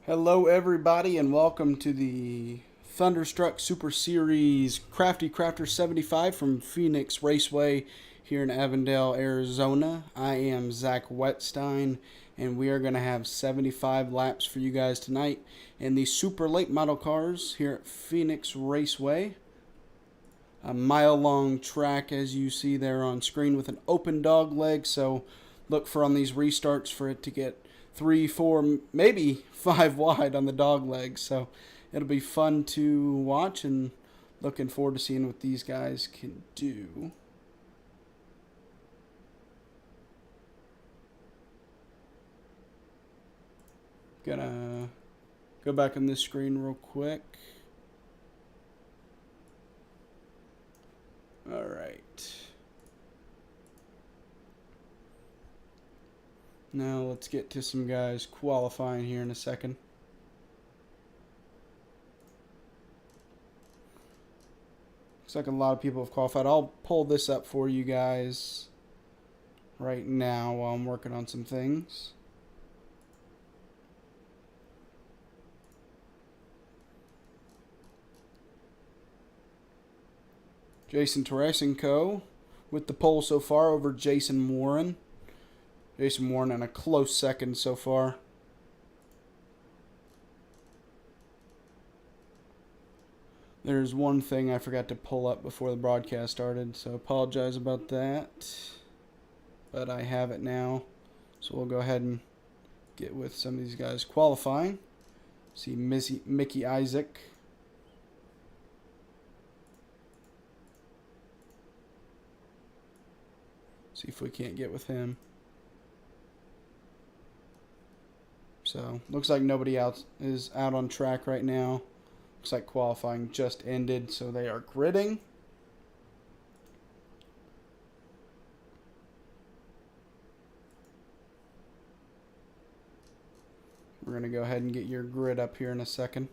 Hello everybody and welcome to the Thunderstruck Super Series Crafty Crafter 75 from Phoenix Raceway here in Avondale, Arizona. I am Zach Wetstein and we are going to have 75 laps for you guys tonight in the super late model cars here at Phoenix Raceway. A mile-long track as you see there on screen with an open dog leg, so look for on these restarts for it to get 3, 4, maybe 5 wide on the dog legs. So it'll be fun to watch and looking forward to seeing what these guys can do. Gonna go back on this screen real quick. All right. Now let's get to some guys qualifying here in a second. Looks like a lot of people have qualified. I'll pull this up for you guys right now while I'm working on some things. Jason Tarasenko with the pole so far over Jason Warren. Jason Warren in a close second so far. There's one thing I forgot to pull up before the broadcast started, so I apologize about that. But I have it now, so we'll go ahead and get with some of these guys qualifying. See Mickey Isaac. See if we can't get with him. So, looks like nobody else is out on track right now. Looks like qualifying just ended, so they are gridding. We're going to go ahead and get your grid up here in a second.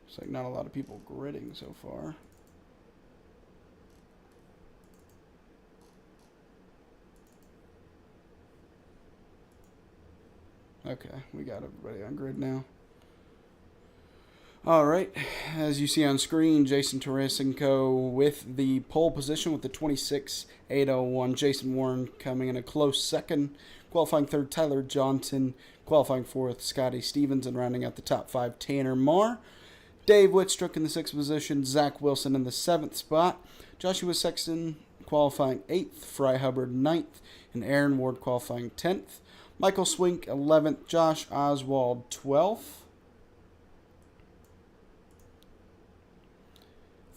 Looks like not a lot of people gridding so far. Okay, we got everybody on grid now. Alright, as you see on screen, Jason Tarasenko with the pole position with the 26.801. Jason Warren coming in a close second. Qualifying third, Tyler Johnson. Qualifying fourth, Scotty Stevens. And rounding out the top 5, Tanner Marr. Dave Wittstruck in the 6th position, Zach Wilson in the 7th spot, Joshua Sexton qualifying 8th, Fry Hubbard 9th, and Aaron Ward qualifying 10th, Michael Swink 11th, Josh Oswald 12th,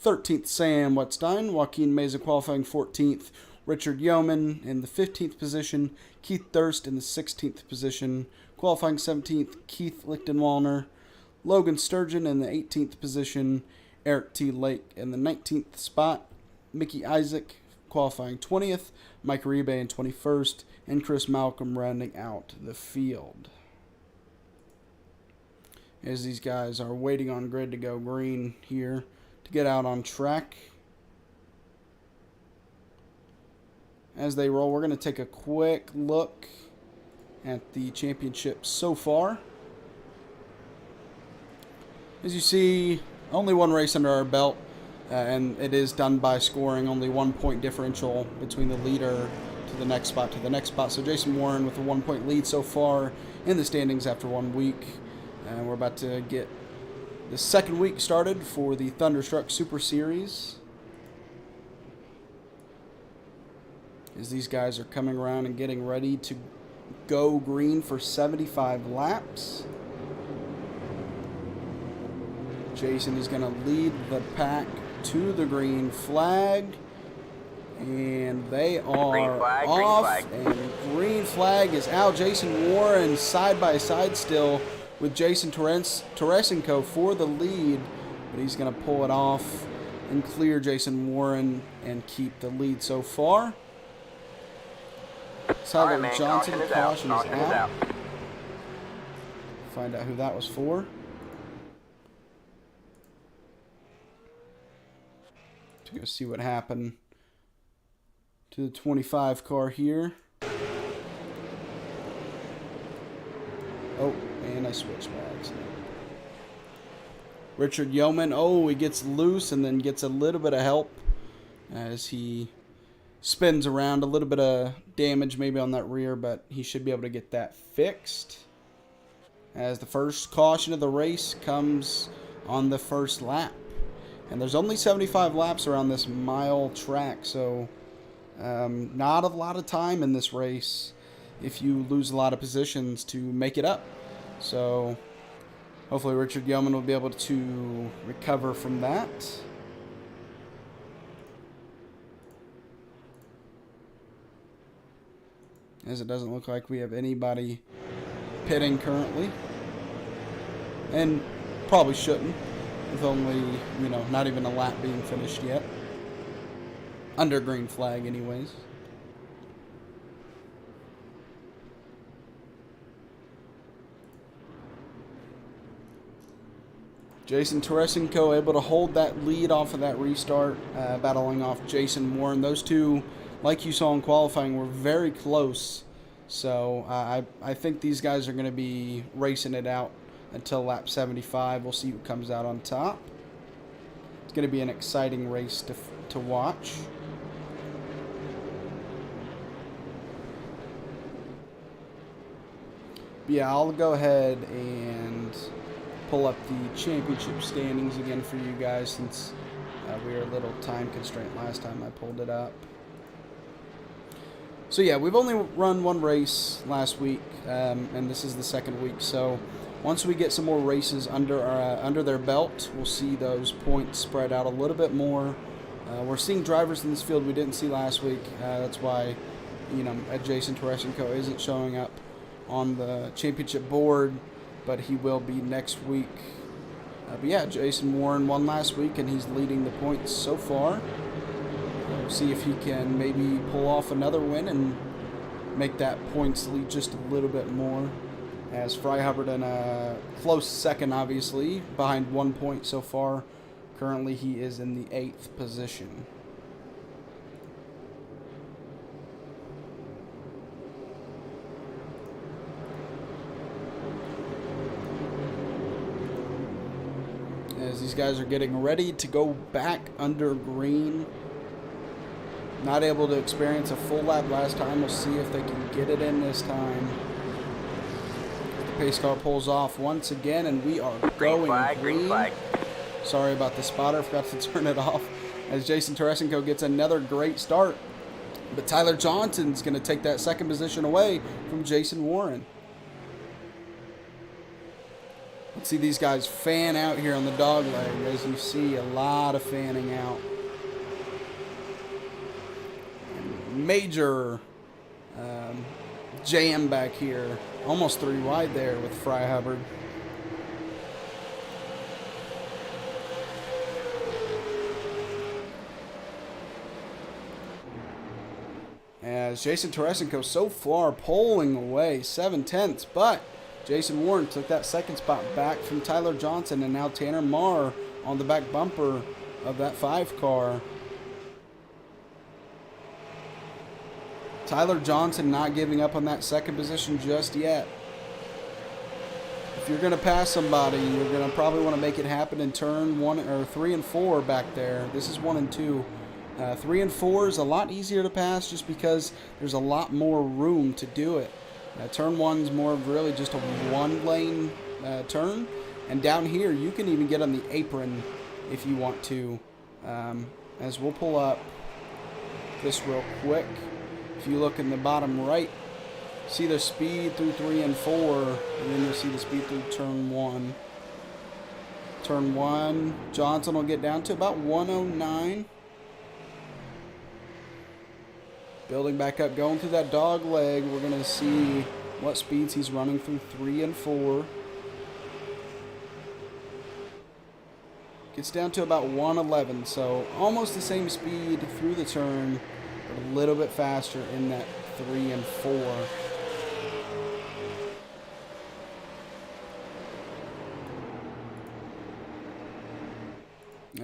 13th, Sam Wetstein, Joaquin Meza qualifying 14th, Richard Yeoman in the 15th position, Keith Durst in the 16th position, qualifying 17th, Keith Lichtenwallner, Logan Sturgeon in the 18th position, Eric T. Lake in the 19th spot, Mickey Isaac qualifying 20th, Mike Rebe in 21st, and Chris Malcolm rounding out the field. As these guys are waiting on grid to go green here to get out on track. As they roll, we're going to take a quick look at the championship so far. As you see, only one race under our belt, and it is done by scoring only 1 point differential between the leader to the next spot. So Jason Warren with a 1 point lead so far in the standings after 1 week. And we're about to get the second week started for the Thunderstruck Super Series. As these guys are coming around and getting ready to go green for 75 laps. Jason is going to lead the pack to the green flag. And they are off. And green flag is out. Jason Warren side by side still with Jason Tarasenko for the lead. But he's going to pull it off and clear Jason Warren and keep the lead so far. Tyler Johnson, caution is out. find out who that was for. To go see what happened to the 25 car here. Oh, and I switched by accident. Richard Yeoman, oh, he gets loose and then gets a little bit of help as he spins around. A little bit of damage maybe on that rear, but he should be able to get that fixed. As the first caution of the race comes on the first lap. And there's only 75 laps around this mile track, so not a lot of time in this race if you lose a lot of positions to make it up. So hopefully Richard Yeoman will be able to recover from that. As it doesn't look like we have anybody pitting currently. And probably shouldn't, with only, you know, not even a lap being finished yet. Under green flag anyways. Jason Teresinko able to hold that lead off of that restart, battling off Jason Warren. Those two, like you saw in qualifying, were very close. So I think these guys are going to be racing it out until lap 75. We'll see who comes out on top. It's going to be an exciting race to watch. But yeah, I'll go ahead and pull up the championship standings again for you guys, since we were a little time constraint last time I pulled it up. So yeah, we've only run one race last week, and this is the second week. So once we get some more races under their belt, we'll see those points spread out a little bit more. We're seeing drivers in this field we didn't see last week. That's why, you know, Jason Teresinko isn't showing up on the championship board, but he will be next week. But yeah, Jason Warren won last week, and he's leading the points so far. We'll see if he can maybe pull off another win and make that points lead just a little bit more. As Fry Hubbard in a close second, obviously, behind 1 point so far. Currently, he is in the 8th position. As these guys are getting ready to go back under green. Not able to experience a full lap last time. We'll see if they can get it in this time. The pace car pulls off once again, and we are going green. Green flag. Sorry about the spotter. Forgot to turn it off. As Jason Teresinko gets another great start. But Tyler Johnson's going to take that second position away from Jason Warren. Let's see these guys fan out here on the dog leg. As you see, a lot of fanning out. Major jam back here. Almost 3 wide there with Fry Hubbard. As Jason Teresinko so far pulling away 7/10, but Jason Warren took that second spot back from Tyler Johnson, and now Tanner Marr on the back bumper of that 5 car. Tyler Johnson not giving up on that second position just yet. If you're going to pass somebody, you're going to probably want to make it happen in turn 1 or 3 and 4 back there. This is 1 and 2. 3 and 4 is a lot easier to pass just because there's a lot more room to do it. Turn 1's more of really just a 1-lane turn. And down here, you can even get on the apron if you want to. As we'll pull up this real quick. If you look in the bottom right, see the speed through 3 and 4, and then you'll see the speed through turn 1. Turn 1, Johnson will get down to about 109. Building back up, going through that dog leg, we're going to see what speeds he's running through 3 and 4. Gets down to about 111, so almost the same speed through the turn, but a little bit faster in that 3 and 4.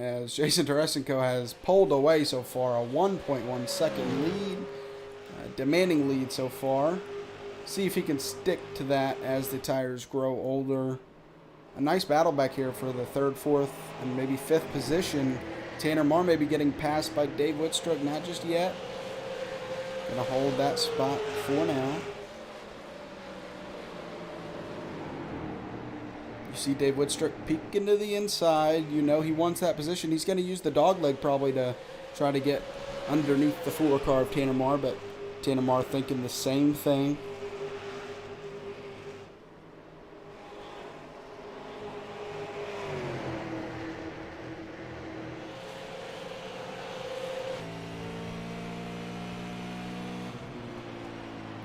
as Jason Teresenko has pulled away so far. A 1.1 second lead. Demanding lead so far. See if he can stick to that as the tires grow older. A nice battle back here for the 3rd, 4th, and maybe 5th position. Tanner Marr may be getting passed by Dave Wittstruck, not just yet. Gonna hold that spot for now. You see Dave Wittstruck peek into the inside. You know he wants that position. He's gonna use the dog leg probably to try to get underneath the 4 car of Tanner Marr, but Tanner Marr thinking the same thing.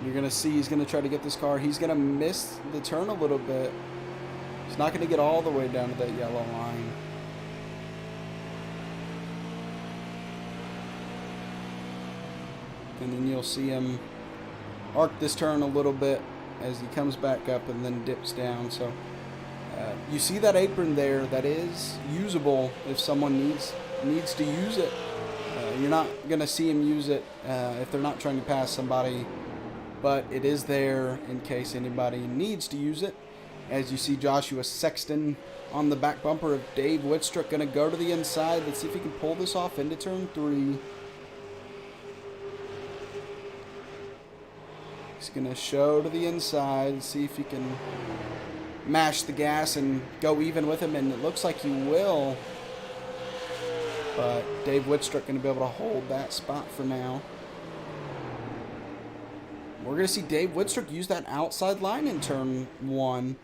You're going to see he's going to try to get this car. He's going to miss the turn a little bit. He's not going to get all the way down to that yellow line. And then you'll see him arc this turn a little bit as he comes back up and then dips down. So you see that apron there. That is usable if someone needs to use it. You're not going to see him use it if they're not trying to pass somebody. But it is there in case anybody needs to use it. As you see Joshua Sexton on the back bumper of Dave Wittstruck, going to go to the inside. Let's see if he can pull this off into turn 3. He's going to show to the inside, see if he can mash the gas and go even with him, and it looks like he will. But Dave Wittstruck going to be able to hold that spot for now. We're going to see Dave Wittstruck use that outside line in turn 1.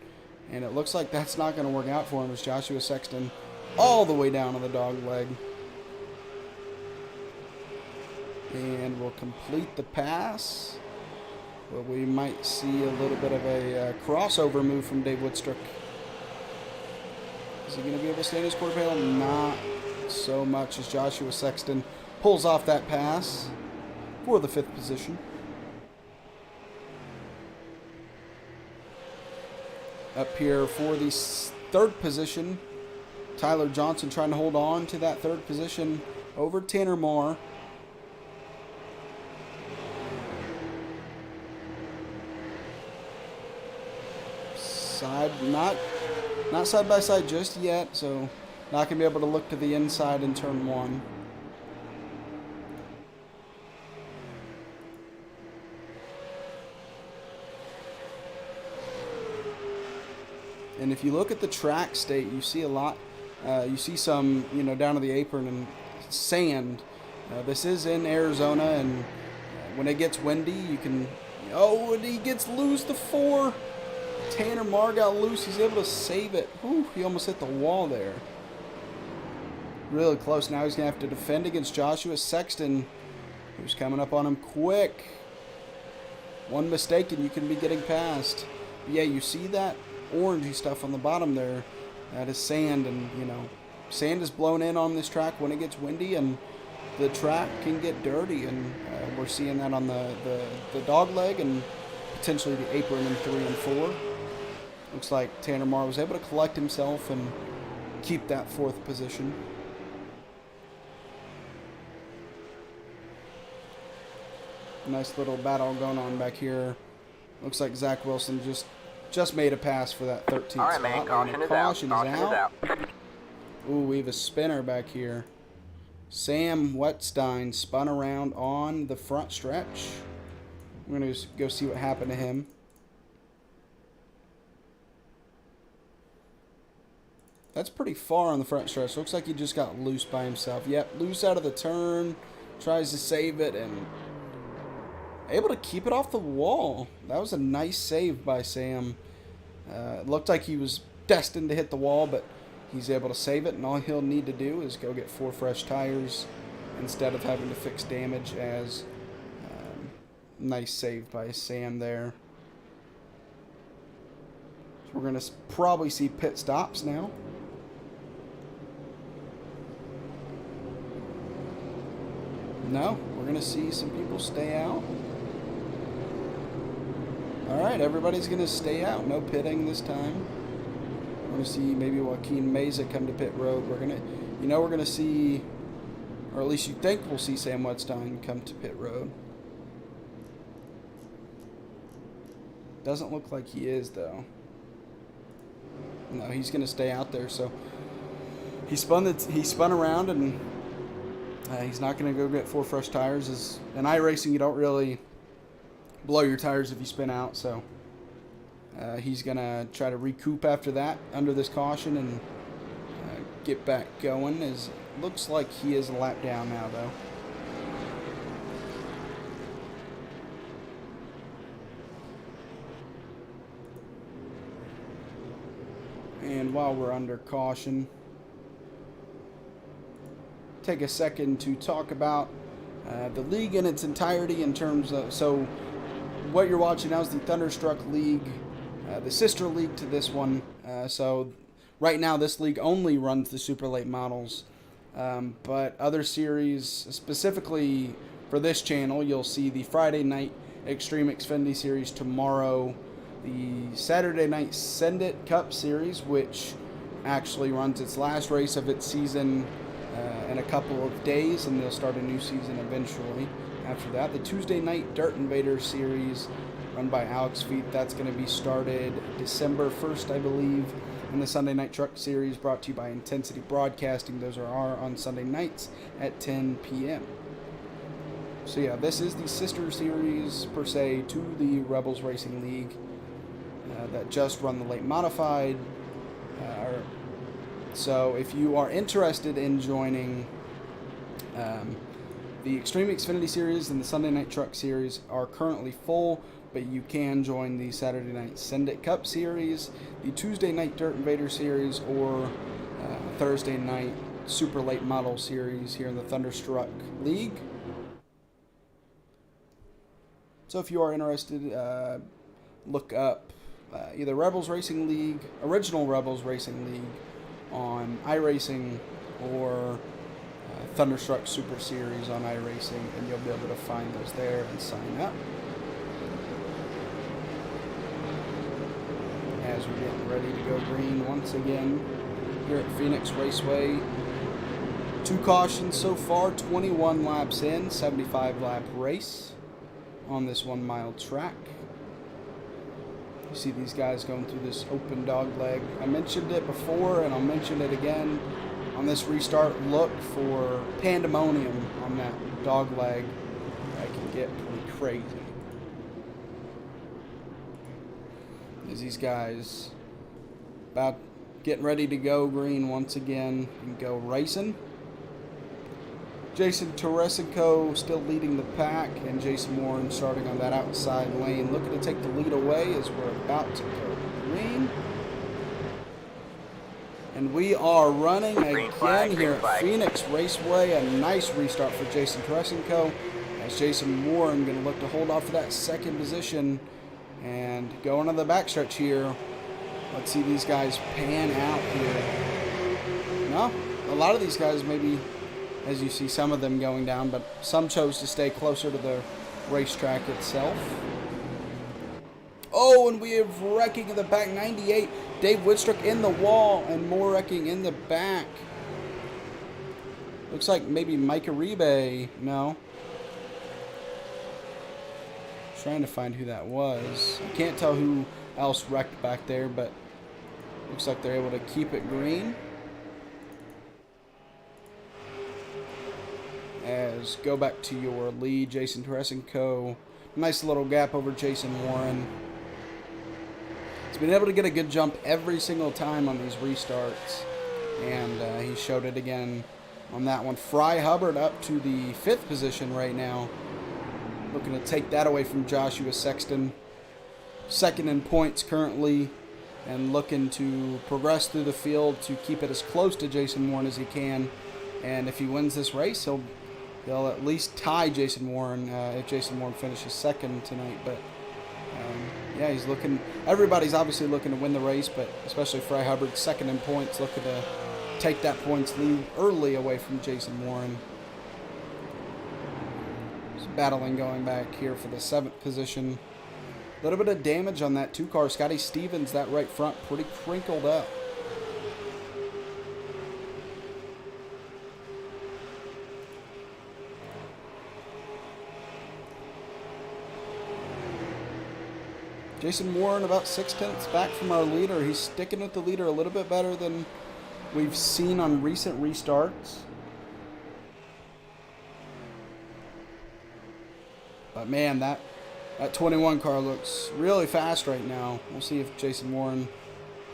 And it looks like that's not going to work out for him as Joshua Sexton all the way down to the dog leg. And we'll complete the pass. But we might see a little bit of a crossover move from Dave Wittstruck. Is he going to be able to stay in his quarter panel? Not so much as Joshua Sexton pulls off that pass for the 5th position. Up here for the 3rd position, Tyler Johnson trying to hold on to that 3rd position over Tanner Marr. Not side by side just yet, so not going to be able to look to the inside in turn 1. And if you look at the track state, you see a lot. You see some, down to the apron and sand. This is in Arizona, and when it gets windy, you can. Oh, and he gets loose. The 4. Tanner Marr got loose. He's able to save it. Whew, he almost hit the wall there. Really close. Now he's going to have to defend against Joshua Sexton, who's coming up on him quick. One mistake and you can be getting past. But yeah, you see that orangey stuff on the bottom there. That is sand, and sand is blown in on this track when it gets windy, and the track can get dirty, and we're seeing that on the dog leg and potentially the apron in 3 and 4. Looks like Tanner Marr was able to collect himself and keep that 4th position. Nice little battle going on back here. Looks like Zach Wilson just made a pass for that 13th spot. All right, man, caution is out. Ooh, we have a spinner back here. Sam Wetstein spun around on the front stretch. We're going to go see what happened to him. That's pretty far on the front stretch. Looks like he just got loose by himself. Yep, loose out of the turn. Tries to save it and able to keep it off the wall. That was a nice save by Sam. It looked like he was destined to hit the wall, but he's able to save it, and all he'll need to do is go get 4 fresh tires instead of having to fix damage. As nice save by Sam there. So we're going to probably see pit stops now. No, we're going to see some people stay out. Alright, everybody's going to stay out. No pitting this time. We're going to see maybe Joaquin Meza come to pit road. We're going to You know we're going to see, or at least you think we'll see, Sam Wetstein come to pit road. Doesn't look like he is, though. No, he's going to stay out there. So he spun around, and he's not going to go get 4 fresh tires. In iRacing, you don't really blow your tires if you spin out. So he's going to try to recoup after that under this caution and get back going. As looks like he is a lap down now, though. And while we're under caution, take a second to talk about the league in its entirety in terms of, so what you're watching now is the Thunderstruck League, the sister league to this one. So right now this league only runs the super late models, but other series, specifically for this channel, you'll see the Friday night Extreme Xfinity series tomorrow, the Saturday night Send It Cup series, which actually runs its last race of its season in a couple of days, and they'll start a new season eventually after that. The Tuesday night Dirt Invader series run by Alex Feet, that's going to be started December 1st, I believe. And the Sunday night Truck series brought to you by Intensity Broadcasting. Those are on Sunday nights at 10 p.m. So yeah, this is the sister series per se to the Rebels Racing League that just run the late modified. So if you are interested in joining, the Extreme Xfinity series and the Sunday night Truck series are currently full, but you can join the Saturday night Send It Cup series, the Tuesday night Dirt Invader series, or Thursday night Super Late Model series here in the Thunderstruck League. So if you are interested, look up either Rebels Racing League, Original Rebels Racing League on iRacing, or Thunderstruck Super Series on iRacing, and you'll be able to find those there and sign up. As we're getting ready to go green once again here at Phoenix Raceway. 2 cautions so far, 21 laps in, 75 lap race on this 1 mile track. You see these guys going through this open dog leg. I mentioned it before, and I'll mention it again. On this restart, look for pandemonium on that dog leg. That can get pretty crazy. As these guys about getting ready to go green once again and go racing. Jason Teresinko still leading the pack, and Jason Warren starting on that outside lane, looking to take the lead away as we're about to go green. And we are running again here at Phoenix Raceway. A nice restart for Jason Teresinko, as Jason Warren going to look to hold off for that second position and go into the backstretch here. Let's see these guys pan out here. No, a lot of these guys maybe, as you see some of them going down, but some chose to stay closer to the racetrack itself. Oh, and we have wrecking in the back, 98. Dave Whitstruck in the wall, and more wrecking in the back. Looks like maybe Mike Uribe. No. Trying to find who that was. I can't tell who else wrecked back there, but looks like they're able to keep it green. As go back to your lead, Jason Teresinko. Nice little gap over Jason Warren. He's been able to get a good jump every single time on these restarts, and he showed it again on that one. Fry Hubbard up to the 5th position right now, looking to take that away from Joshua Sexton. 2nd in points currently, and looking to progress through the field to keep it as close to Jason Warren as he can. And if he wins this race, they'll at least tie Jason Warren if Jason Warren finishes 2nd tonight. But yeah, he's looking. Everybody's obviously looking to win the race, but especially Fry Hubbard, 2nd in points, looking to take that points lead early away from Jason Warren. He's battling going back here for the 7th position. A little bit of damage on that 2 car. Scotty Stevens, that right front, pretty crinkled up. Jason Warren about 6/10 back from our leader. He's sticking with the leader a little bit better than we've seen on recent restarts. But man, that 21 car looks really fast right now. We'll see if Jason Warren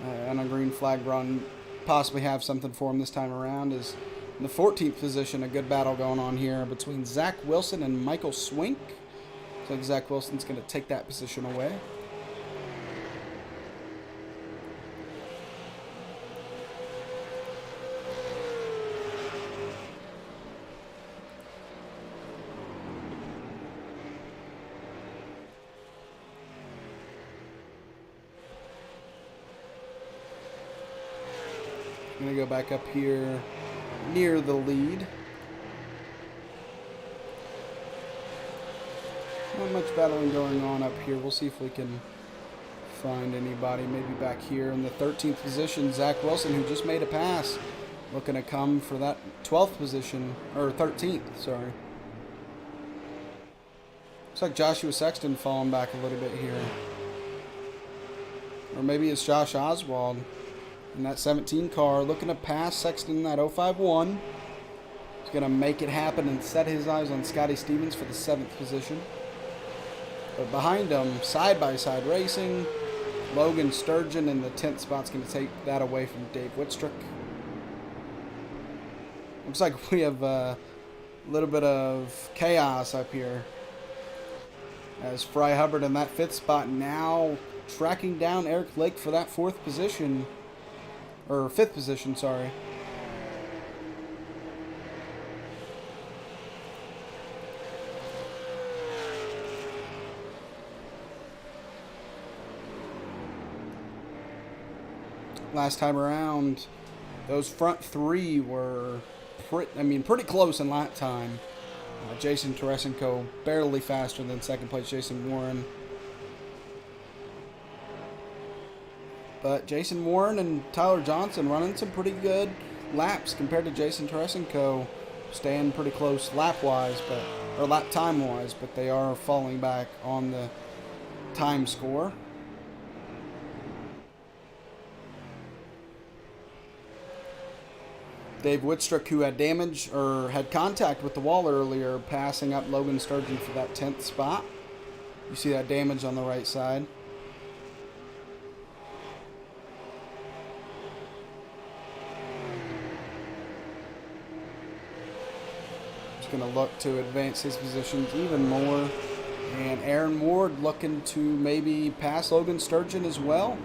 and a green flag run possibly have something for him this time around. Is in the 14th position, a good battle going on here between Zach Wilson and Michael Swink. Looks like Zach Wilson's going to take that position away. I'm going to go back up here near the lead. Not much battling going on up here. We'll see if we can find anybody. Maybe back here in the 13th position, Zach Wilson, who just made a pass, looking to come for that 12th position, or 13th, sorry. Looks like Joshua Sexton falling back a little bit here. Or maybe it's Josh Oswald in that 17 car, looking to pass Sexton in that 051. He's going to make it happen and set his eyes on Scotty Stevens for the 7th position. But behind him, side-by-side racing, Logan Sturgeon in the 10th spot's going to take that away from Dave Whitstrick. Looks like we have a little bit of chaos up here, as Fry Hubbard in that 5th spot now tracking down Eric Lake for that 4th position. Or 5th position, sorry. Last time around, those front 3 were pretty close in lap time. Jason Teresenko barely faster than second place Jason Warren. But Jason Warren and Tyler Johnson running some pretty good laps compared to Jason Teresenko, staying pretty close lap-wise, or lap time-wise, but they are falling back on the time score. Dave Whitstrick, who had damage or had contact with the wall earlier, passing up Logan Sturgeon for that 10th spot. You see that damage on the right side. Going to look to advance his positions even more, and Aaron Ward looking to maybe pass Logan Sturgeon as well.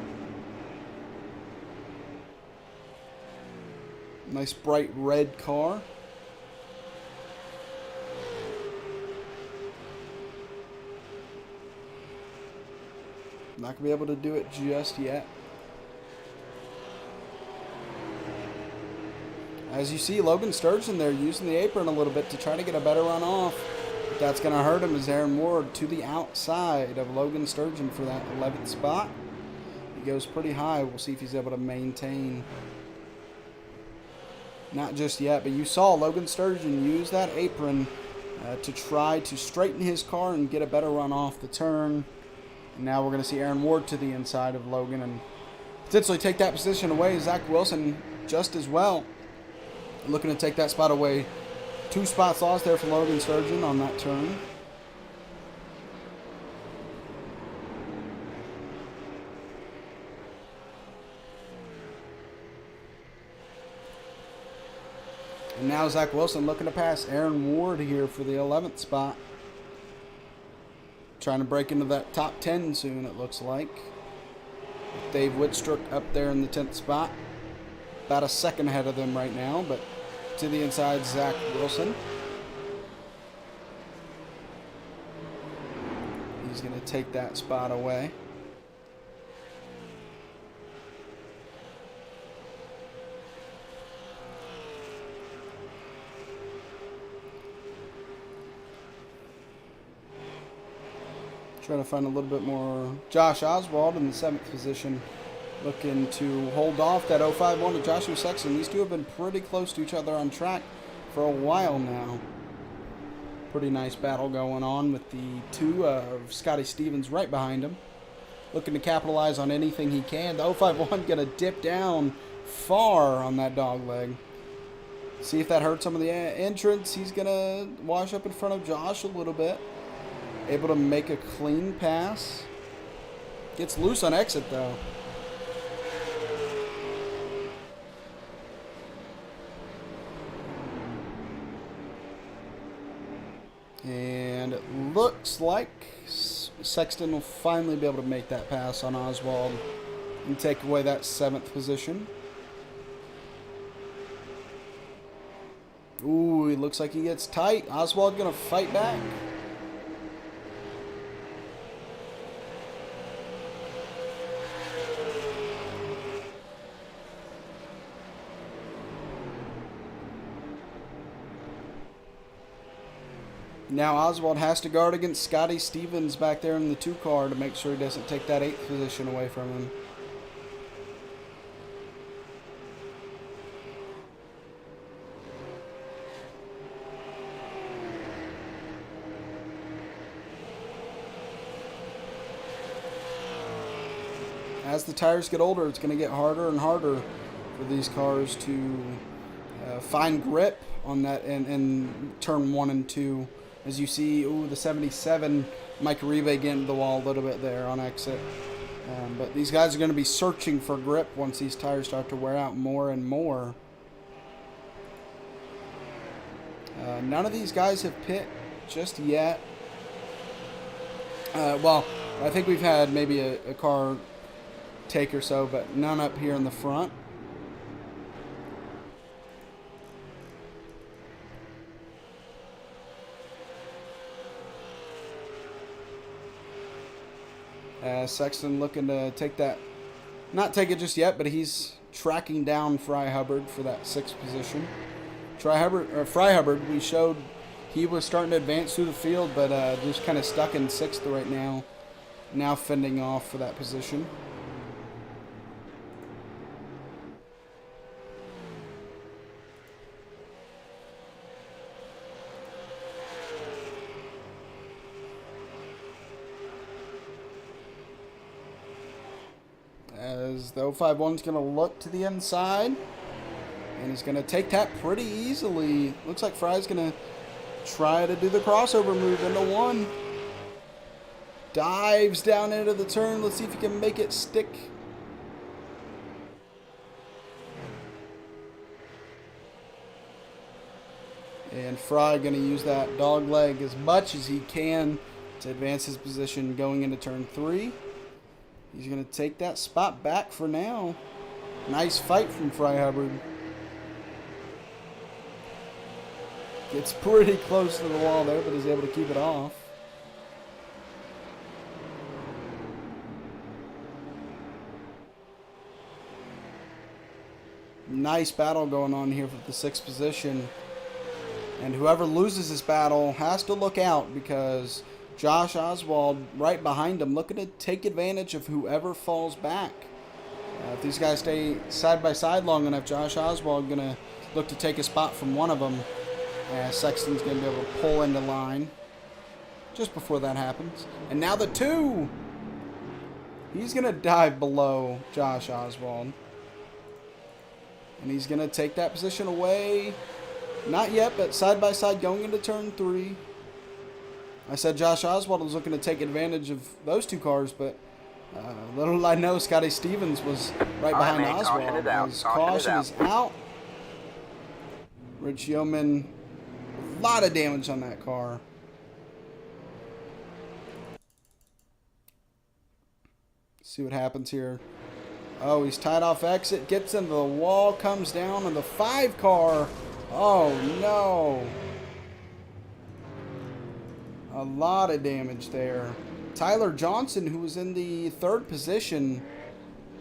Nice bright red car. Not gonna be able to do it just yet. As you see, Logan Sturgeon there using the apron a little bit to try to get a better run off. But that's going to hurt him, as Aaron Ward to the outside of Logan Sturgeon for that 11th spot. He goes pretty high. We'll see if he's able to maintain. Not just yet, but you saw Logan Sturgeon use that apron to try to straighten his car and get a better run off the turn. And now we're going to see Aaron Ward to the inside of Logan and potentially take that position away. Zach Wilson just as well, looking to take that spot away. 2 spots lost there for Logan Sturgeon on that turn. And now Zach Wilson looking to pass Aaron Ward here for the 11th spot. Trying to break into that top 10 soon, it looks like. Dave Whitstrick up there in the 10th spot. About a second ahead of them right now, but to the inside, Zach Wilson. He's going to take that spot away. Trying to find a little bit more. Josh Oswald in the 7th position, looking to hold off that 051 to Joshua Sexton. These two have been pretty close to each other on track for a while now. Pretty nice battle going on with the two of Scotty Stevens right behind him. looking to capitalize on anything he can. The 051 going to dip down far on that dog leg. See if that hurts some of the entrance. He's going to wash up in front of Josh a little bit. Able to make a clean pass. Gets loose on exit, though. And it looks like Sexton will finally be able to make that pass on Oswald and take away that 7th position. Ooh, it looks like he gets tight. Oswald going to fight back. Now Oswald has to guard against Scotty Stevens back there in the 2 car to make sure he doesn't take that 8th position away from him. As the tires get older, it's going to get harder and harder for these cars to find grip on that in turn 1 and 2. As you see, ooh, the 77, Mike Uribe getting the wall a little bit there on exit. But these guys are going to be searching for grip once these tires start to wear out more and more. None of these guys have pit just yet. Well, I think we've had maybe a car take or so, but none up here in the front. Sexton looking to take that, not take it just yet, but he's tracking down Fry Hubbard for that 6th position. Fry Hubbard, we showed he was starting to advance through the field, but just kind of stuck in 6th right now. Now fending off for that position. As the 051's going to look to the inside. And he's going to take that pretty easily. Looks like Fry's going to try to do the crossover move into 1. Dives down into the turn. Let's see if he can make it stick. And Fry going to use that dog leg as much as he can to advance his position going into turn 3. He's going to take that spot back for now. Nice fight from Fry Hubbard. Gets pretty close to the wall there, but is able to keep it off. Nice battle going on here for the 6th position. And whoever loses this battle has to look out, because Josh Oswald right behind him looking to take advantage of whoever falls back. If these guys stay side by side long enough, Josh Oswald going to look to take a spot from one of them. Sexton's going to be able to pull into line just before that happens. And now the 2. He's going to dive below Josh Oswald. And he's going to take that position away. Not yet, but side by side going into turn 3. I said Josh Oswald was looking to take advantage of those 2 cars, but little did I know Scotty Stevens was right behind Oswald. His caution is out. Rich Yeoman, a lot of damage on that car. See what happens here. Oh, he's tied off exit, gets into the wall, comes down on the 5 car. Oh, no. A lot of damage there. Tyler Johnson, who was in the 3rd position,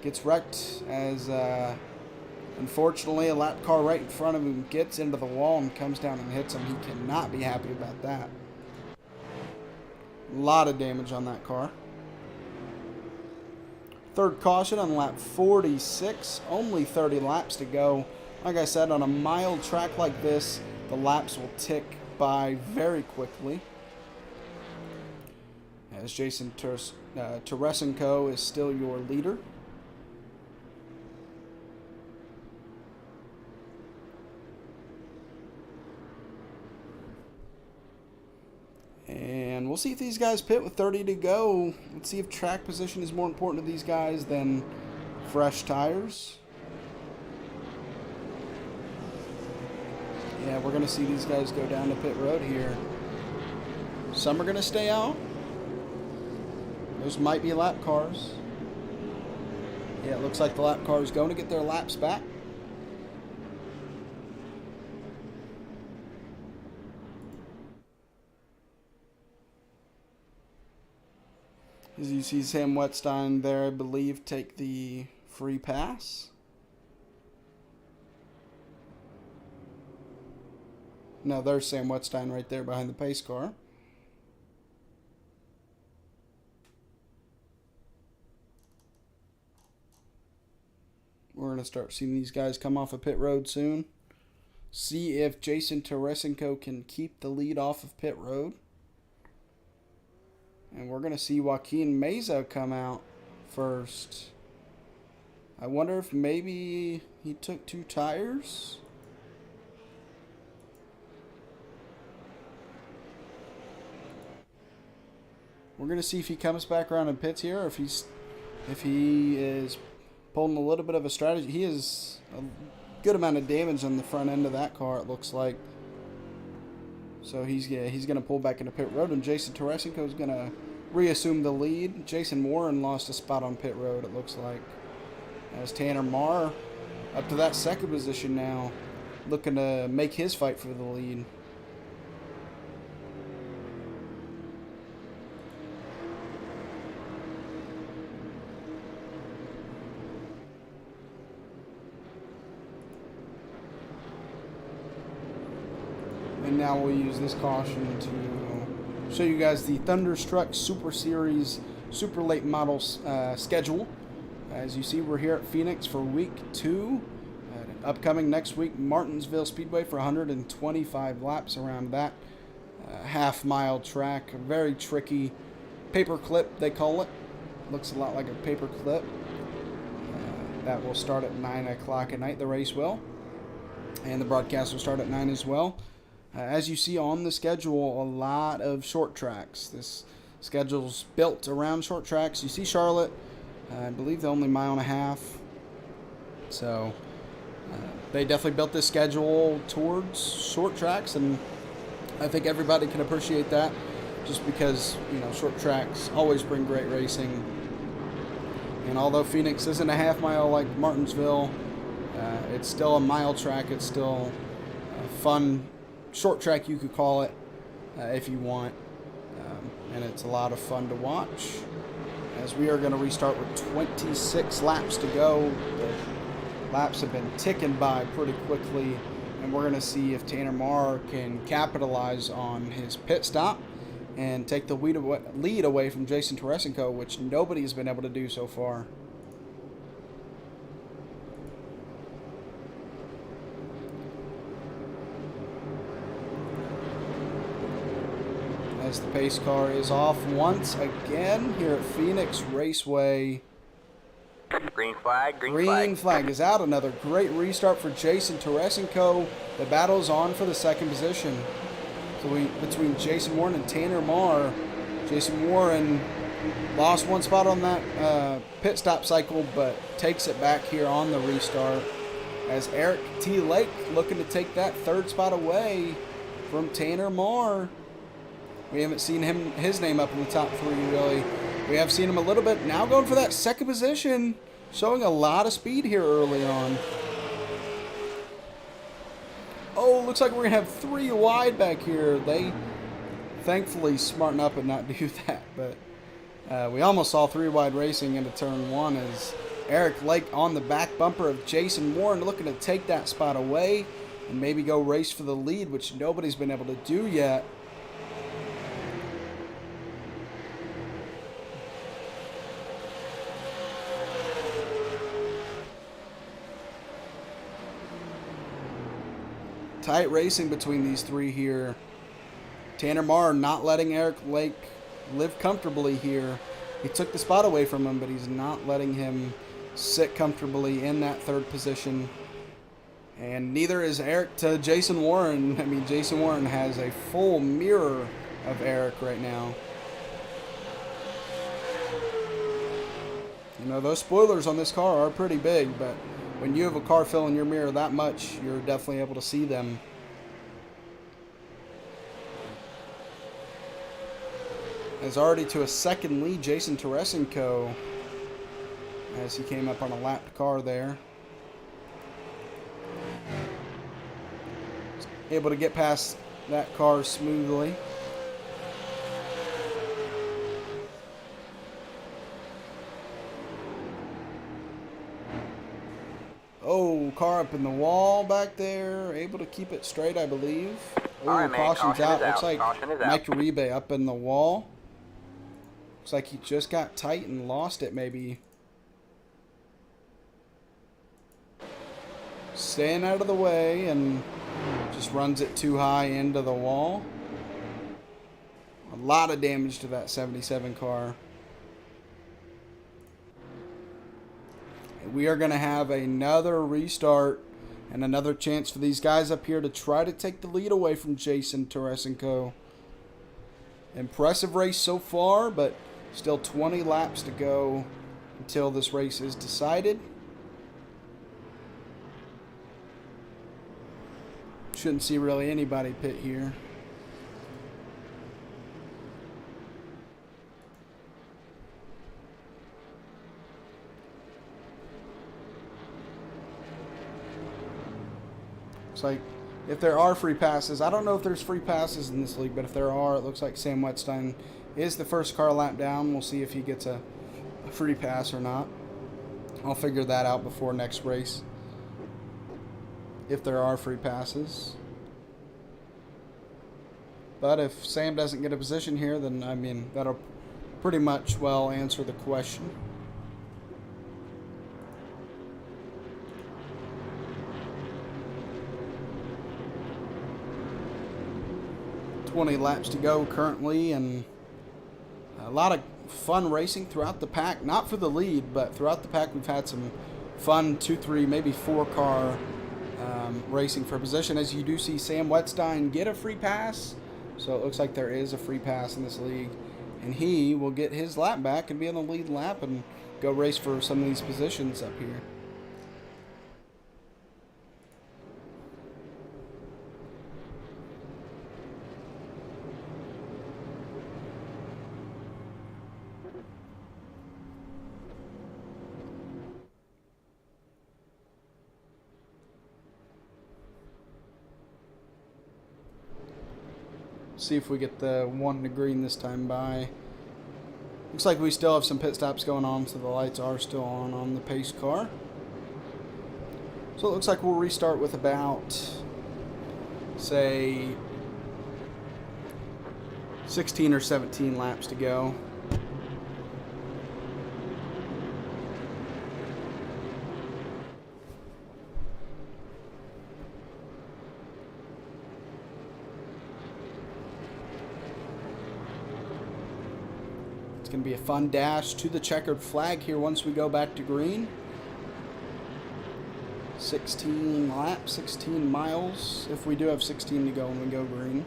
gets wrecked as, unfortunately, a lap car right in front of him gets into the wall and comes down and hits him. He cannot be happy about that. A lot of damage on that car. 3rd caution on lap 46. Only 30 laps to go. Like I said, on a mild track like this, the laps will tick by very quickly. As Jason Teresenko is still your leader. And we'll see if these guys pit with 30 to go. Let's see if track position is more important to these guys than fresh tires. Yeah, we're going to see these guys go down to pit road here. Some are going to stay out. Those might be lap cars. Yeah, it looks like the lap car is going to get their laps back. As you see Sam Wetstein there, I believe, take the free pass. No, there's Sam Wetstein right there behind the pace car. We're going to start seeing these guys come off of pit road soon. See if Jason Teresenko can keep the lead off of pit road. And we're going to see Joaquin Meza come out first. I wonder if maybe he took 2 tires. We're going to see if he comes back around and pits here, or if he is pulling a little bit of a strategy. He has a good amount of damage on the front end of that car, it looks like. So he's going to pull back into pit road, and Jason Teresenko is going to reassume the lead. Jason Warren lost a spot on pit road, it looks like. As Tanner Marr up to that second position now, looking to make his fight for the lead. And now we'll use this caution to show you guys the Thunderstruck Super Series Super Late Model schedule. As you see, we're here at Phoenix for week 2. Upcoming next week, Martinsville Speedway for 125 laps around that half-mile track. A very tricky paper clip, they call it. Looks a lot like a paper clip. That will start at 9 o'clock at night, the race will. And the broadcast will start at 9 as well. As you see on the schedule, a lot of short tracks. This schedule's built around short tracks. You see Charlotte, I believe they're only 1.5 miles. So they definitely built this schedule towards short tracks, and I think everybody can appreciate that, just because, you know, short tracks always bring great racing. And although Phoenix isn't a half mile like Martinsville, it's still a mile track. It's still a fun short track, you could call it, if you want. And it's a lot of fun to watch. As we are going to restart with 26 laps to go. The laps have been ticking by pretty quickly, and we're going to see if Tanner Marr can capitalize on his pit stop and take the lead away from Jason Teresenko, which nobody has been able to do so far. As the pace car is off once again here at Phoenix Raceway. Green flag, Green flag is out. Another great restart for Jason Teresenko. The battle is on for the second position. So between Jason Warren and Tanner Marr. Jason Warren lost one spot on that pit stop cycle, but takes it back here on the restart. As Eric T. Lake looking to take that third spot away from Tanner Marr. We haven't seen his name up in the top 3, really. We have seen him a little bit. Now going for that second position, showing a lot of speed here early on. Oh, looks like we're going to have 3 wide back here. They thankfully smarten up and not do that. But we almost saw 3 wide racing into turn 1 as Eric Lake on the back bumper of Jason Warren looking to take that spot away and maybe go race for the lead, which nobody's been able to do yet. Tight racing between these 3 here. Tanner Marr not letting Eric Lake live comfortably here. He took the spot away from him, but he's not letting him sit comfortably in that third position. And neither is Eric to Jason Warren. I mean, Jason Warren has a full mirror of Eric right now. You know, those spoilers on this car are pretty big, but when you have a car filling your mirror that much, you're definitely able to see them. As already to a second lead, Jason Teresenko, as he came up on a lapped car there. Able to get past that car smoothly. Oh, car up in the wall back there. Able to keep it straight, I believe. Oh, All right, man. caution's Caution out. is Looks out. like Caution is out. Mike Uribe up in the wall. Looks like he just got tight and lost it, maybe. Staying out of the way and just runs it too high into the wall. A lot of damage to that 77 car. We are going to have another restart and another chance for these guys up here to try to take the lead away from Jason Teresenko. Impressive race so far, but still 20 laps to go until this race is decided. Shouldn't see really anybody pit here. Looks like if there are free passes, I don't know if there's free passes in this league, but if there are, it looks like Sam Wetstein is the first car lap down. We'll see if he gets a free pass or not. I'll figure that out before next race, if there are free passes. But if Sam doesn't get a position here, then, I mean, that'll pretty much well answer the question. Laps to go currently, and a lot of fun racing throughout the pack. Not for the lead, but throughout the pack we've had some fun 2, 3, maybe 4 car racing for position. As you do see Sam Wetstein get a free pass, so it looks like there is a free pass in this league, and he will get his lap back and be on the lead lap and go race for some of these positions up here. See if we get the 1 to green this time by. Looks like we still have some pit stops going on, so the lights are still on the pace car. So it looks like we'll restart with about, say, 16 or 17 laps to go. It's going to be a fun dash to the checkered flag here once we go back to green. 16 laps, 16 miles, if we do have 16 to go when we go green.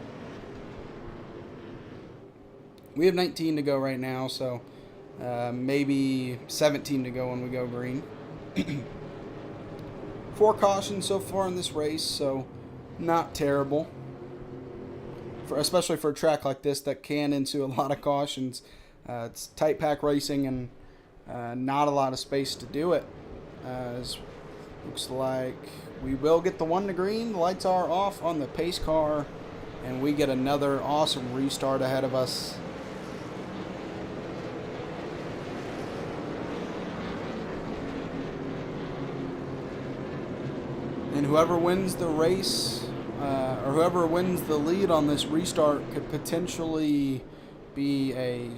We have 19 to go right now, so maybe 17 to go when we go green. 4 cautions so far in this race, so not terrible. Especially for a track like this that can ensue a lot of cautions. It's tight pack racing and not a lot of space to do it. Looks like we will get the 1 to green. The lights are off on the pace car, and we get another awesome restart ahead of us. And whoever wins the race, or whoever wins the lead on this restart, could potentially be a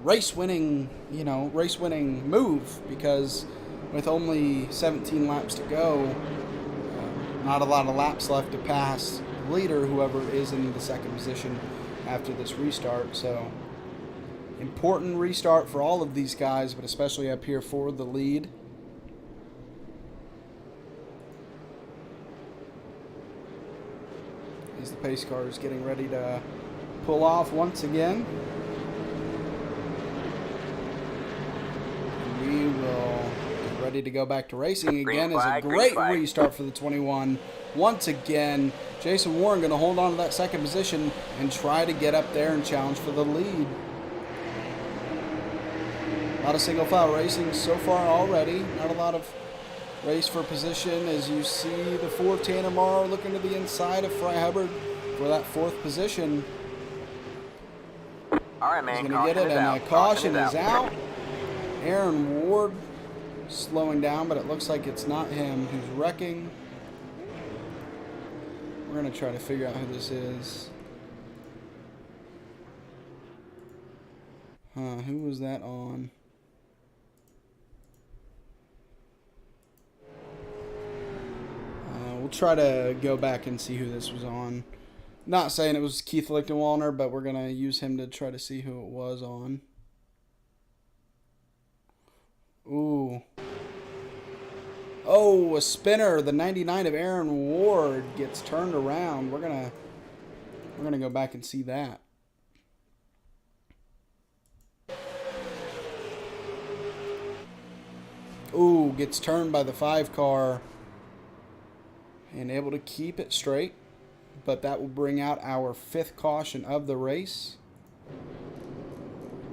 race-winning move, because with only 17 laps to go, not a lot of laps left to pass the leader, whoever is in the second position after this restart. So Important restart for all of these guys, but especially up here for the lead. As the pace car is getting ready to pull off once again. We will get ready to go back to racing again. Is a great restart for the 21. Once again, Jason Warren going to hold on to that second position and try to get up there and challenge for the lead. A lot of single file racing so far already. Not a lot of race for position as you see the Ford Tanimar looking to the inside of Fry Hubbard for that fourth position. All right, man. He's going to get it, and caution is out. Aaron Ward slowing down, but it looks like it's not him who's wrecking. We're going to try to figure out who this is. Who was that on? We'll try to go back and see who this was on. Not saying it was Keith Lichtenwalner, but we're going to use him to try to see who it was on. Ooh. Oh, a spinner. The 99 of Aaron Ward gets turned around. We're gonna go back and see that. Ooh, gets turned by the 5 car and able to keep it straight. But that will bring out our 5th caution of the race.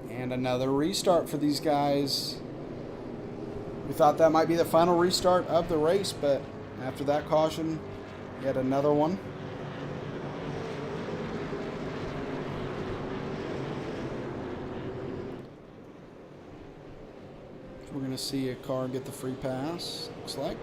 And another restart for these guys. We thought that might be the final restart of the race, but after that caution, yet another one. We're going to see a car get the free pass, looks like.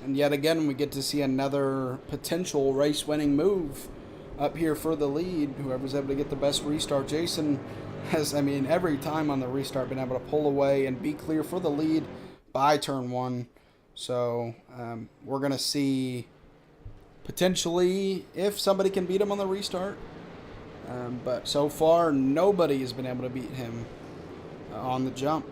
And yet again, we get to see another potential race-winning move up here for the lead. Whoever's able to get the best restart. Jason has, I mean, every time on the restart been able to pull away and be clear for the lead by turn 1. So we're going to see potentially if somebody can beat him on the restart. But so far, nobody has been able to beat him on the jump.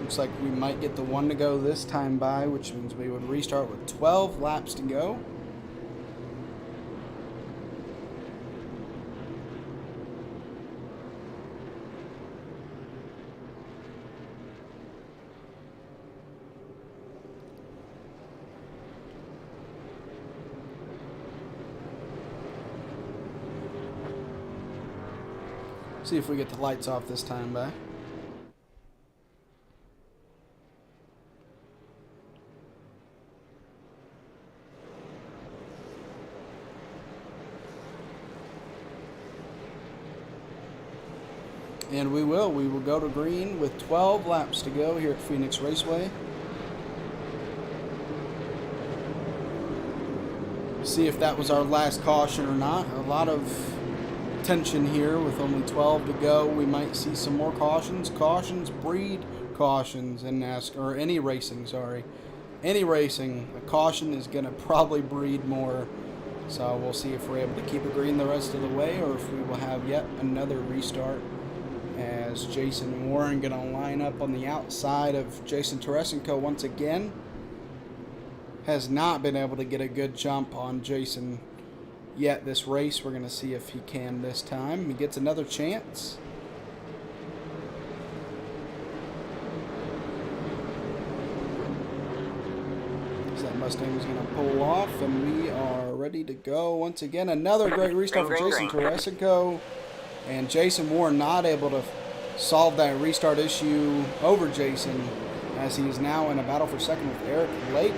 Looks like we might get the 1 to go this time by, which means we would restart with 12 laps to go. See if we get the lights off this time by. And we will go to green with 12 laps to go here at Phoenix Raceway. See if that was our last caution or not. A lot of tension here with only 12 to go. We might see some more cautions. Cautions breed cautions in NASCAR, or any racing, sorry. Any racing, a caution is going to probably breed more. So we'll see if we're able to keep it green the rest of the way, or if we will have yet another restart. As Jason Warren going to line up on the outside of Jason Teresenko once again. Has not been able to get a good jump on Jason yet this race. We're going to see if he can this time. He gets another chance. So that Mustang is going to pull off, and we are ready to go once again. Another great restart for Jason Teresenko. And Jason Warren not able to solve that restart issue over Jason, as he is now in a battle for second with Eric Lake.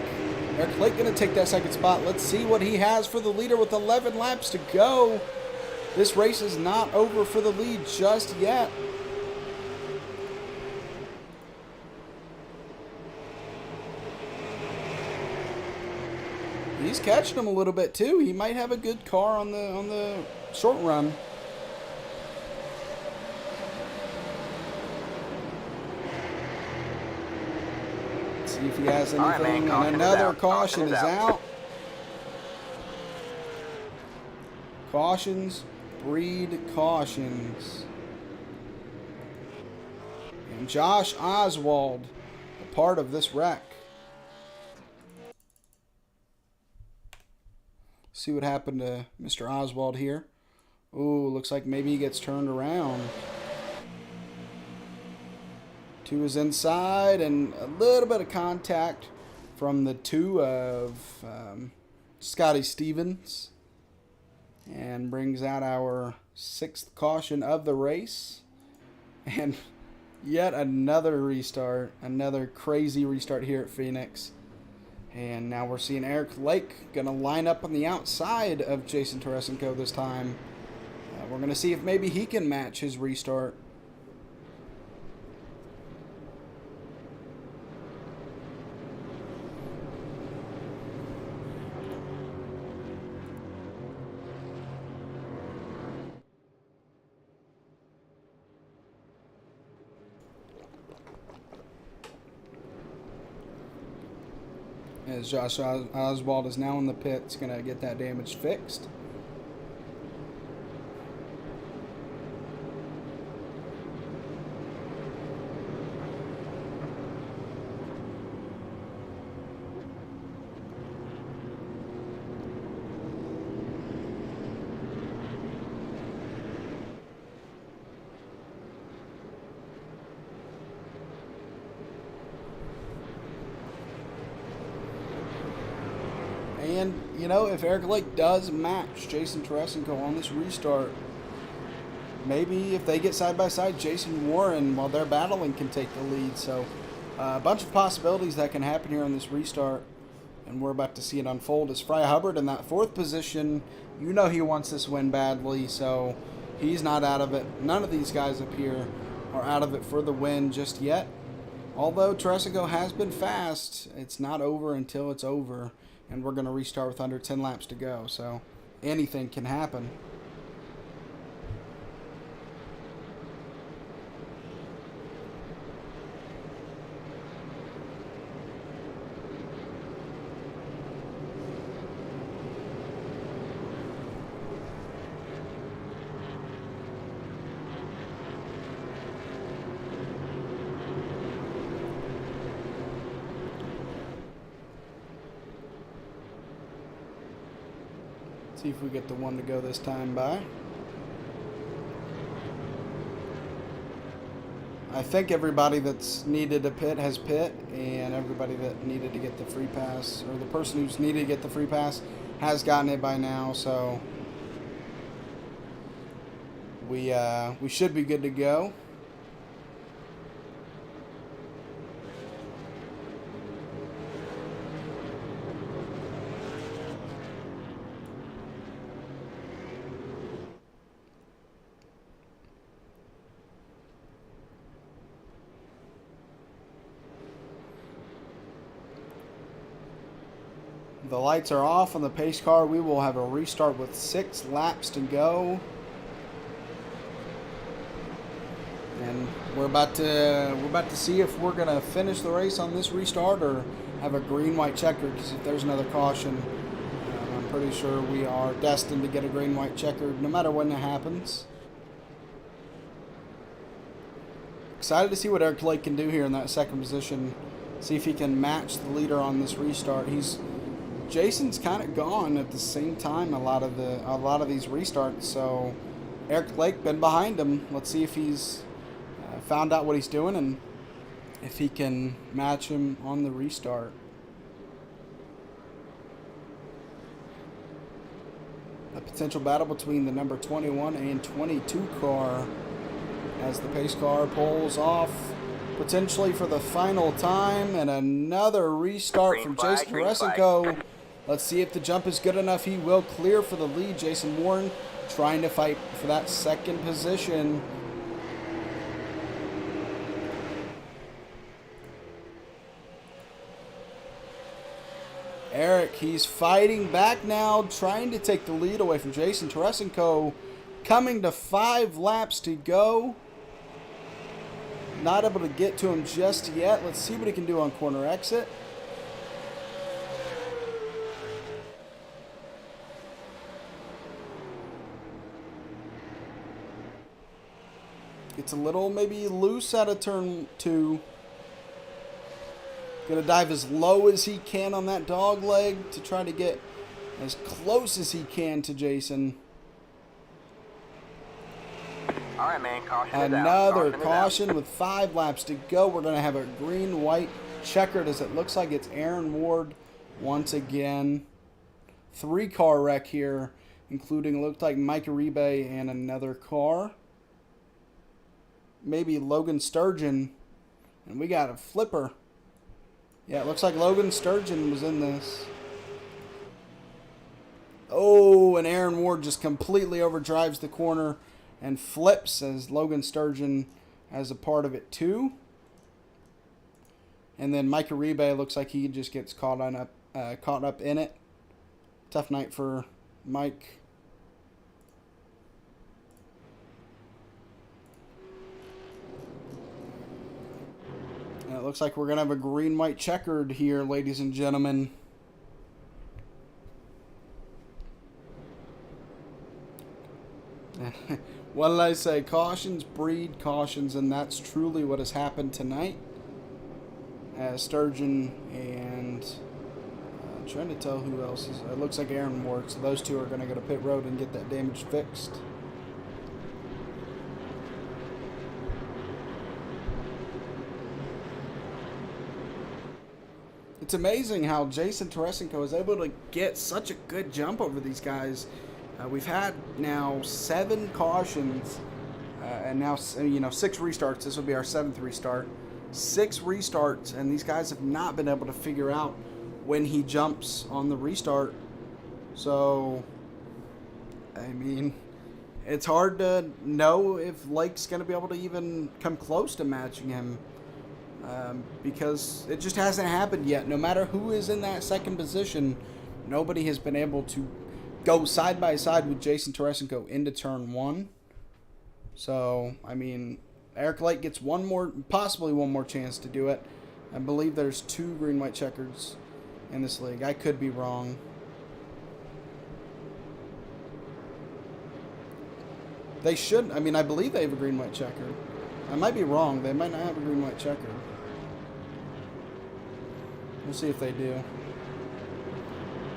Eric Lake going to take that second spot. Let's see what he has for the leader with 11 laps to go. This race is not over for the lead just yet. He's catching him a little bit too. He might have a good car on the short run. Let's see if he has anything. Right, man, and another caution is out. Cautions breed cautions. And Josh Oswald, a part of this wreck. See what happened to Mr. Oswald here. Ooh, looks like maybe he gets turned around. Two is inside, and a little bit of contact from the two of Scotty Stevens. And brings out our 6th caution of the race. And yet another restart. Another crazy restart here at Phoenix. And now we're seeing Eric Lake going to line up on the outside of Jason Teresenko this time. We're going to see if maybe he can match his restart. As Josh Oswald is now in the pits, going to get that damage fixed. And, you know, if Eric Lake does match Jason Teresenko on this restart, maybe if they get side by side, Jason Warren, while they're battling, can take the lead. So, a bunch of possibilities that can happen here on this restart. And we're about to see it unfold as Fry Hubbard in that 4th position. You know he wants this win badly, so he's not out of it. None of these guys up here are out of it for the win just yet. Although Teresenko has been fast, it's not over until it's over. And we're going to restart with under 10 laps to go. So anything can happen. See if we get the one to go this time by. I think everybody that's needed a pit has pit, and everybody that needed to get the free pass, or the person who's needed to get the free pass, has gotten it by now. So we should be good to go. The lights are off on the pace car. We will have a restart with 6 laps to go. And we're about to see if we're going to finish the race on this restart or have a green-white checker, because if there's another caution, I'm pretty sure we are destined to get a green-white checkered no matter when it happens. Excited to see what Eric Lake can do here in that 2nd position. See if he can match the leader on this restart. Jason's kind of gone at the same time a lot of these restarts, so Eric Lake been behind him. Let's see if he's found out what he's doing and if he can match him on the restart. A potential battle between the number 21 and 22 car as the pace car pulls off potentially for the final time, and another restart from Jason Teresenko. Let's see if the jump is good enough. He will clear for the lead. Jason Warren trying to fight for that second position. Eric, he's fighting back now, trying to take the lead away from Jason Teresenko. Coming to 5 laps to go. Not able to get to him just yet. Let's see what he can do on corner exit. Gets a little maybe loose out of turn 2. Gonna dive as low as he can on that dog leg to try to get as close as he can to Jason. All right, man. Caution Another caution with 5 laps to go. We're going to have a green-white checkered as it looks like it's Aaron Ward once again. 3-car wreck here, including looked like Mike Uribe and another car. Maybe Logan Sturgeon. And we got a flipper. Yeah, it looks like Logan Sturgeon was in this. Oh, and Aaron Ward just completely overdrives the corner and flips as Logan Sturgeon has a part of it too. And then Mike Uribe looks like he just gets caught up in it. Tough night for Mike. And it looks like we're going to have a green-white checkered here, ladies and gentlemen. What did I say? Cautions breed cautions, and that's truly what has happened tonight. As Sturgeon and I'm trying to tell who else is. It looks like Aaron Ward. So those two are going to go to pit road and get that damage fixed. It's amazing how Jason Teresenko is able to get such a good jump over these guys. We've had now 7 cautions, and now 6 restarts. This will be our 7th restart. 6 restarts, and these guys have not been able to figure out when he jumps on the restart. So, I mean, it's hard to know if Lake's going to be able to even come close to matching him. Because it just hasn't happened yet. No matter who is in that second position, nobody has been able to go side by side with Jason Teresenko into turn 1. So, I mean, Eric Lake gets possibly one more chance to do it. I believe there's 2 green-white checkers in this league. I could be wrong. They should. I mean, I believe they have a green-white checker. I might be wrong. They might not have a green-white checker. We'll see if they do.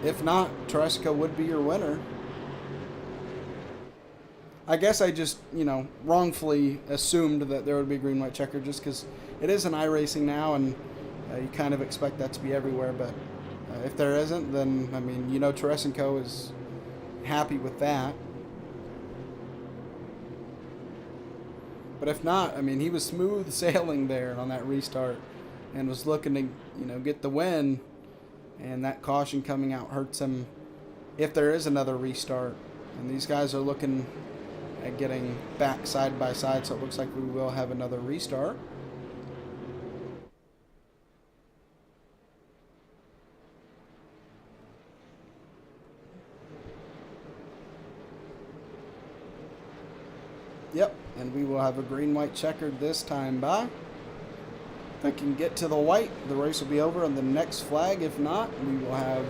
If not, Teresenko would be your winner. I guess I just, wrongfully assumed that there would be a green-white checker just because it is an iRacing now, and you kind of expect that to be everywhere. But if there isn't, then, I mean, Teresenko is happy with that. But if not, I mean, he was smooth sailing there on that restart and was looking to, get the win. And that caution coming out hurts him if there is another restart. And these guys are looking at getting back side by side, so it looks like we will have another restart. Yep, and we will have a green-white checkered this time by. If I can get to the white, the race will be over on the next flag. If not, we will have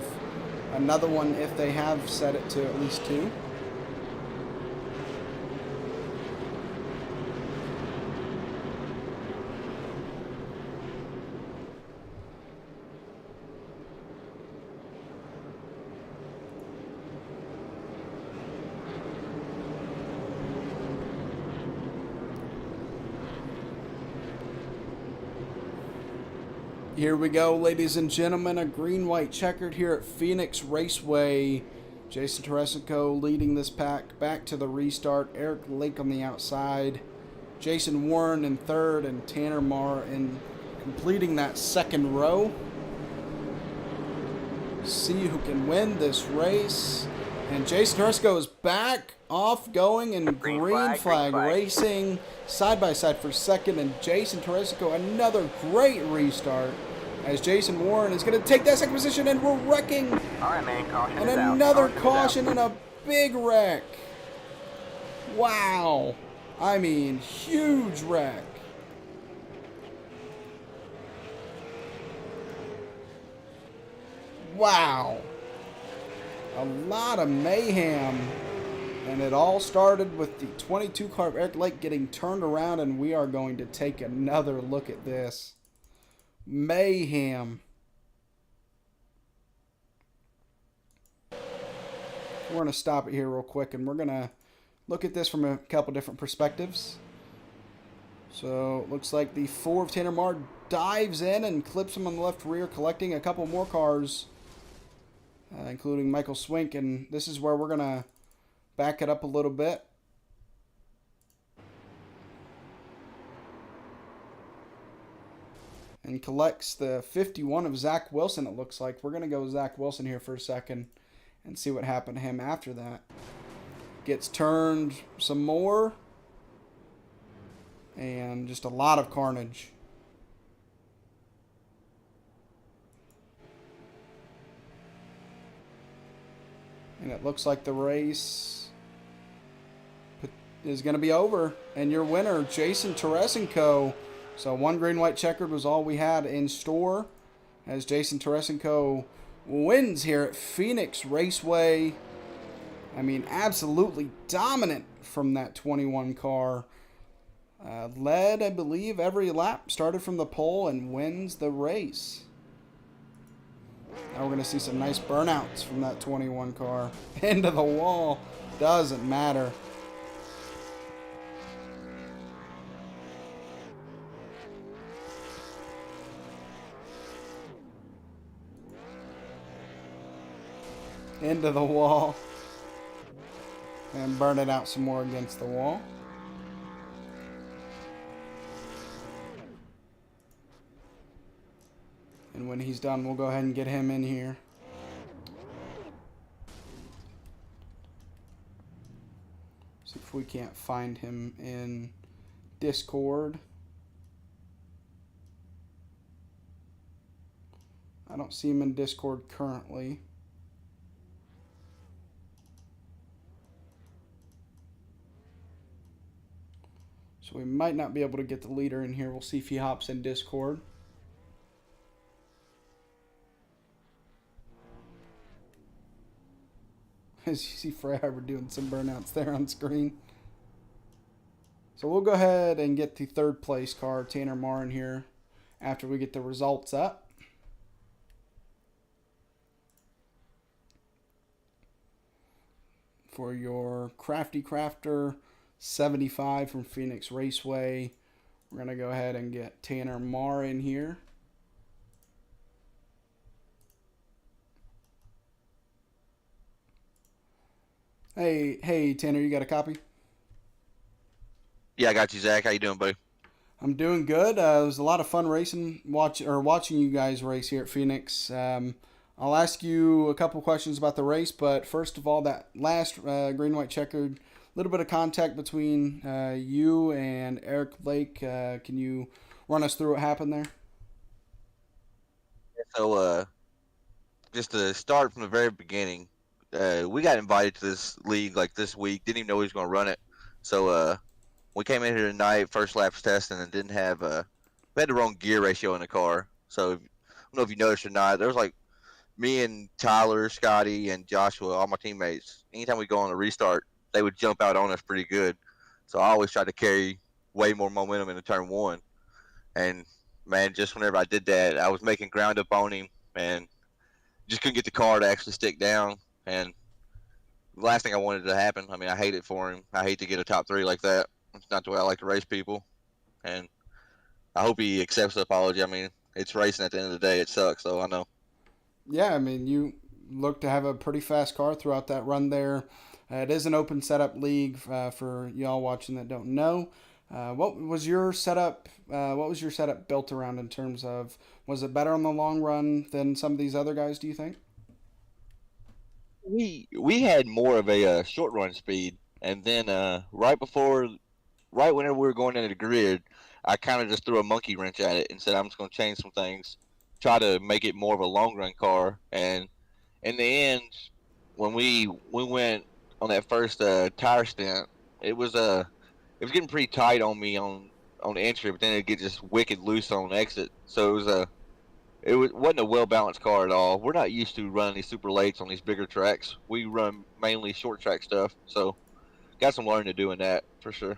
another one if they have set it to at least 2. Here we go, ladies and gentlemen, a green-white checkered here at Phoenix Raceway. Jason Teresenko leading this pack back to the restart. Eric Lake on the outside. Jason Warren in third and Tanner Marr in completing that second row. See who can win this race. And Jason Teresco is back off going and green flag racing side by side for second. And Jason Teresco, another great restart as Jason Warren is going to take that second position, and we're wrecking. All right, man. Caution And is out. another Caution is caution and a big wreck. Wow. I mean, huge wreck. Wow. A lot of mayhem. And it all started with the 22 car of Eric Lake getting turned around, and we are going to take another look at this. Mayhem. We're going to stop it here real quick, and we're going to look at this from a couple different perspectives. So it looks like the 4 of Tanner Marr dives in and clips him on the left rear, collecting a couple more cars, including Michael Swink. And this is where we're going to back it up a little bit. And collects the 51 of Zach Wilson, it looks like. We're going to go Zach Wilson here for a second and see what happened to him after that. Gets turned some more. And just a lot of carnage. And it looks like the race is going to be over. And your winner, Jason Teresco. So one green, white checkered was all we had in store, as Jason Teresco wins here at Phoenix Raceway. I mean, absolutely dominant from that 21 car. Led, I believe, every lap, started from the pole, and wins the race. Now we're going to see some nice burnouts from that 21 car. Into the wall. Doesn't matter. Into the wall. And burn it out some more against the wall. And when he's done, we'll go ahead and get him in here. See if we can't find him in Discord. I don't see him in Discord currently. So we might not be able to get the leader in here. We'll see if he hops in Discord. As you see Freyheimer doing some burnouts there on screen. So we'll go ahead and get the third place car, Tanner Marr, in here after we get the results up. For your Crafty Crafter 75 from Phoenix Raceway, we're going to go ahead and get Tanner Marr in here. Hey, Tanner, you got a copy? Yeah, I got you, Zach. How you doing, buddy? I'm doing good. It was a lot of fun watching you guys race here at Phoenix. I'll ask you a couple questions about the race, but first of all, that last green-white checkered, a little bit of contact between you and Eric Lake. Can you run us through what happened there? So, just to start from the very beginning, we got invited to this league like this week. Didn't even know he was going to run it. So, we came in here tonight, first laps testing, and didn't have we had the wrong gear ratio in the car. So, I don't know if you noticed or not. There was like me and Tyler, Scotty, and Joshua, all my teammates. Anytime we go on a restart, they would jump out on us pretty good. So I always tried to carry way more momentum into turn one. And man, just whenever I did that, I was making ground up on him and just couldn't get the car to actually stick down. And the last thing I wanted to happen, I mean, I hate it for him. I hate to get a top three like that. It's not the way I like to race people. And I hope he accepts the apology. I mean, it's racing at the end of the day. It sucks, though, I know. Yeah, I mean, you look to have a pretty fast car throughout that run there. It is an open setup league for y'all watching that don't know. What was your setup? What was your setup built around in terms of? Was it better on the long run than some of these other guys? Do you think? We had more of a short run speed, and then right whenever we were going into the grid, I kind of just threw a monkey wrench at it and said I'm just going to change some things, try to make it more of a long run car. And in the end, when we went on that first tire stint, it was it was getting pretty tight on me on the entry, but then it get just wicked loose on exit. So wasn't a well balanced car at all. We're not used to running these super lates on these bigger tracks. We run mainly short track stuff, so got some learning to do in that for sure.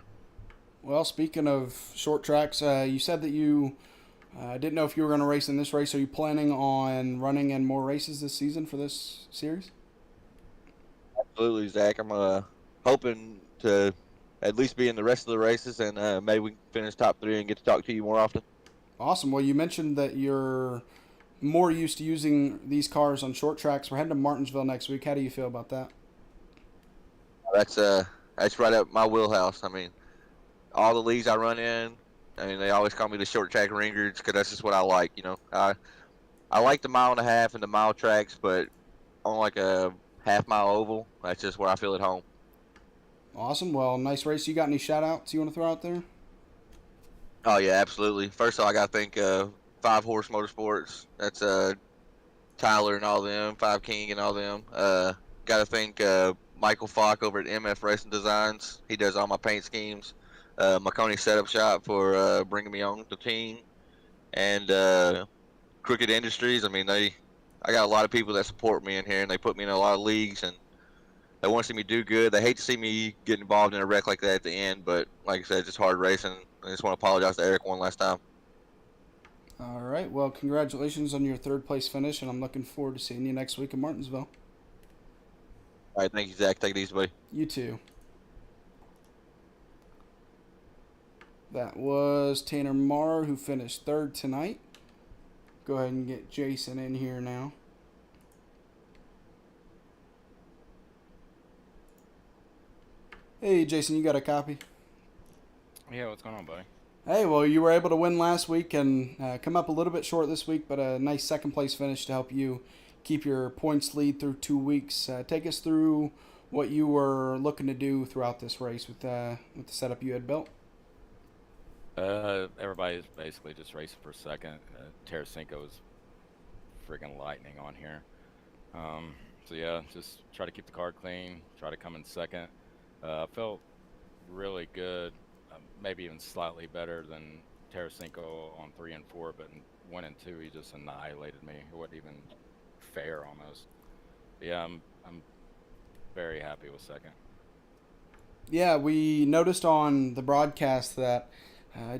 Well, speaking of short tracks, you said that you didn't know if you were going to race in this race. Are you planning on running in more races this season for this series? Absolutely, Zach. I'm hoping to at least be in the rest of the races, and maybe we can finish top three and get to talk to you more often. Awesome. Well, you mentioned that you're more used to using these cars on short tracks. We're heading to Martinsville next week. How do you feel about that? That's that's right up my wheelhouse. I mean, all the leagues I run in, I mean, they always call me the short track ringers because that's just what I like. I like the mile and a half and the mile tracks, but on like a half mile oval, that's just where I feel at home. Awesome. Well, nice race. You got any shout outs you want to throw out there? Oh yeah, absolutely. First of all, I got to thank Five Horse Motorsports. That's Tyler and all them, Five King and all them. Got to thank Michael Falk over at MF Racing Designs. He does all my paint schemes. Marconi Setup Shop for bringing me on the team, and Crooked Industries. I mean, I got a lot of people that support me in here, and they put me in a lot of leagues, and they want to see me do good. They hate to see me get involved in a wreck like that at the end, but like I said, it's just hard racing. I just want to apologize to Eric one last time. All right. Well, congratulations on your third place finish, and I'm looking forward to seeing you next week in Martinsville. All right, thank you, Zach. Take it easy, buddy. You too. That was Tanner Marr, who finished third tonight. Go ahead and get Jason in here now. Hey, Jason, you got a copy? Yeah, what's going on, buddy? Hey, well, you were able to win last week and come up a little bit short this week, but a nice second place finish to help you keep your points lead through 2 weeks. Take us through what you were looking to do throughout this race with the setup you had built. Everybody's basically just racing for second. Tarasenko is freaking lightning on here. So yeah, just try to keep the car clean. Try to come in second. I felt really good, maybe even slightly better than Tarasenko on 3 and 4, but in 1 and 2 he just annihilated me. It wasn't even fair almost. But yeah, I'm very happy with second. Yeah, we noticed on the broadcast that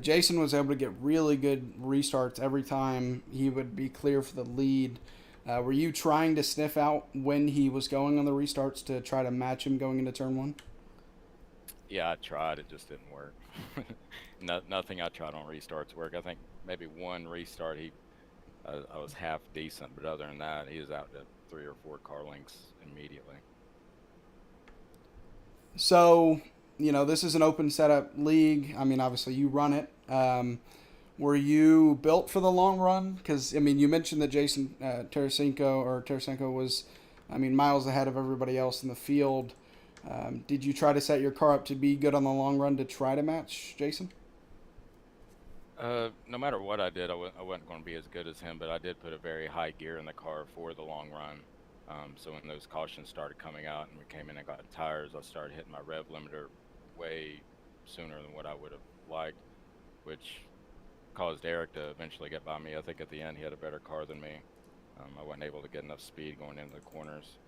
Jason was able to get really good restarts every time he would be clear for the lead. Were you trying to sniff out when he was going on the restarts to try to match him going into turn one? Yeah, I tried. It just didn't work. Nothing I tried on restarts work. I think maybe one restart I was half decent, but other than that, he was out to 3 or 4 car lengths immediately. So, this is an open setup league. I mean, obviously you run it. Were you built for the long run? Because, I mean, you mentioned that Jason Tarasenko was, I mean, miles ahead of everybody else in the field. Did you try to set your car up to be good on the long run to try to match Jason? No matter what I did, I wasn't going to be as good as him, but I did put a very high gear in the car for the long run. So when those cautions started coming out and we came in and got tires, I started hitting my rev limiter way sooner than what I would have liked, which caused Eric to eventually get by me. I think at the end he had a better car than me. I wasn't able to get enough speed going into the corners,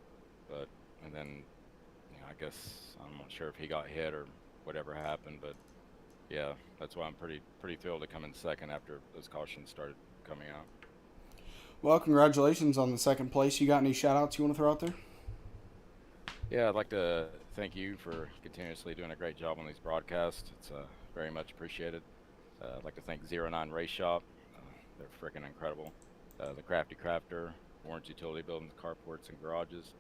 and then I guess I'm not sure if he got hit or whatever happened, but yeah, that's why I'm pretty thrilled to come in second after those cautions started coming out. Well, congratulations on the second place. You got any shout outs you want to throw out there? Yeah, I'd like to thank you for continuously doing a great job on these broadcasts. It's very much appreciated. I'd like to thank 09 Race Shop. They're freaking incredible. The Crafty Crafter, Warren's Utility Buildings, Carports, and Garages.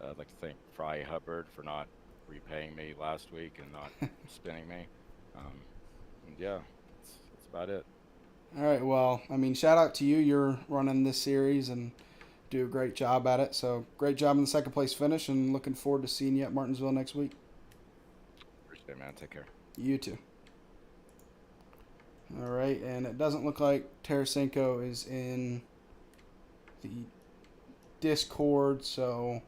I'd like to thank Fry Hubbard for not repaying me last week and not spinning me. And yeah, that's about it. All right. Well, I mean, shout out to you. You're running this series and do a great job at it. So great job in the second place finish, and looking forward to seeing you at Martinsville next week. Appreciate it, man. Take care. You too. All right, and it doesn't look like Tarasenko is in the Discord, so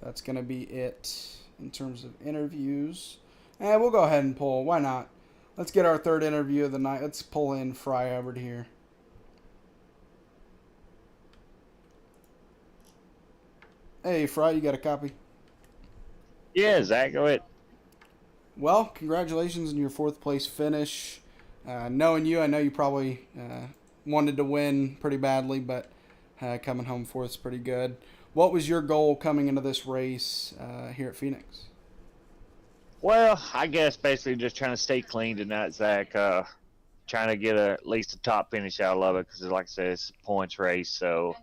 that's going to be it in terms of interviews. And we'll go ahead and pull. Why not? Let's get our third interview of the night. Let's pull in Fry over to here. Hey, Fry, you got a copy? Yeah, Zach, go ahead. Well, congratulations on your fourth place finish. Knowing you, I know you probably wanted to win pretty badly, but coming home fourth is pretty good. What was your goal coming into this race here at Phoenix? Well, I guess basically just trying to stay clean tonight, Zach. Trying to get at least a top finish out of it because, like I said, it's a points race. So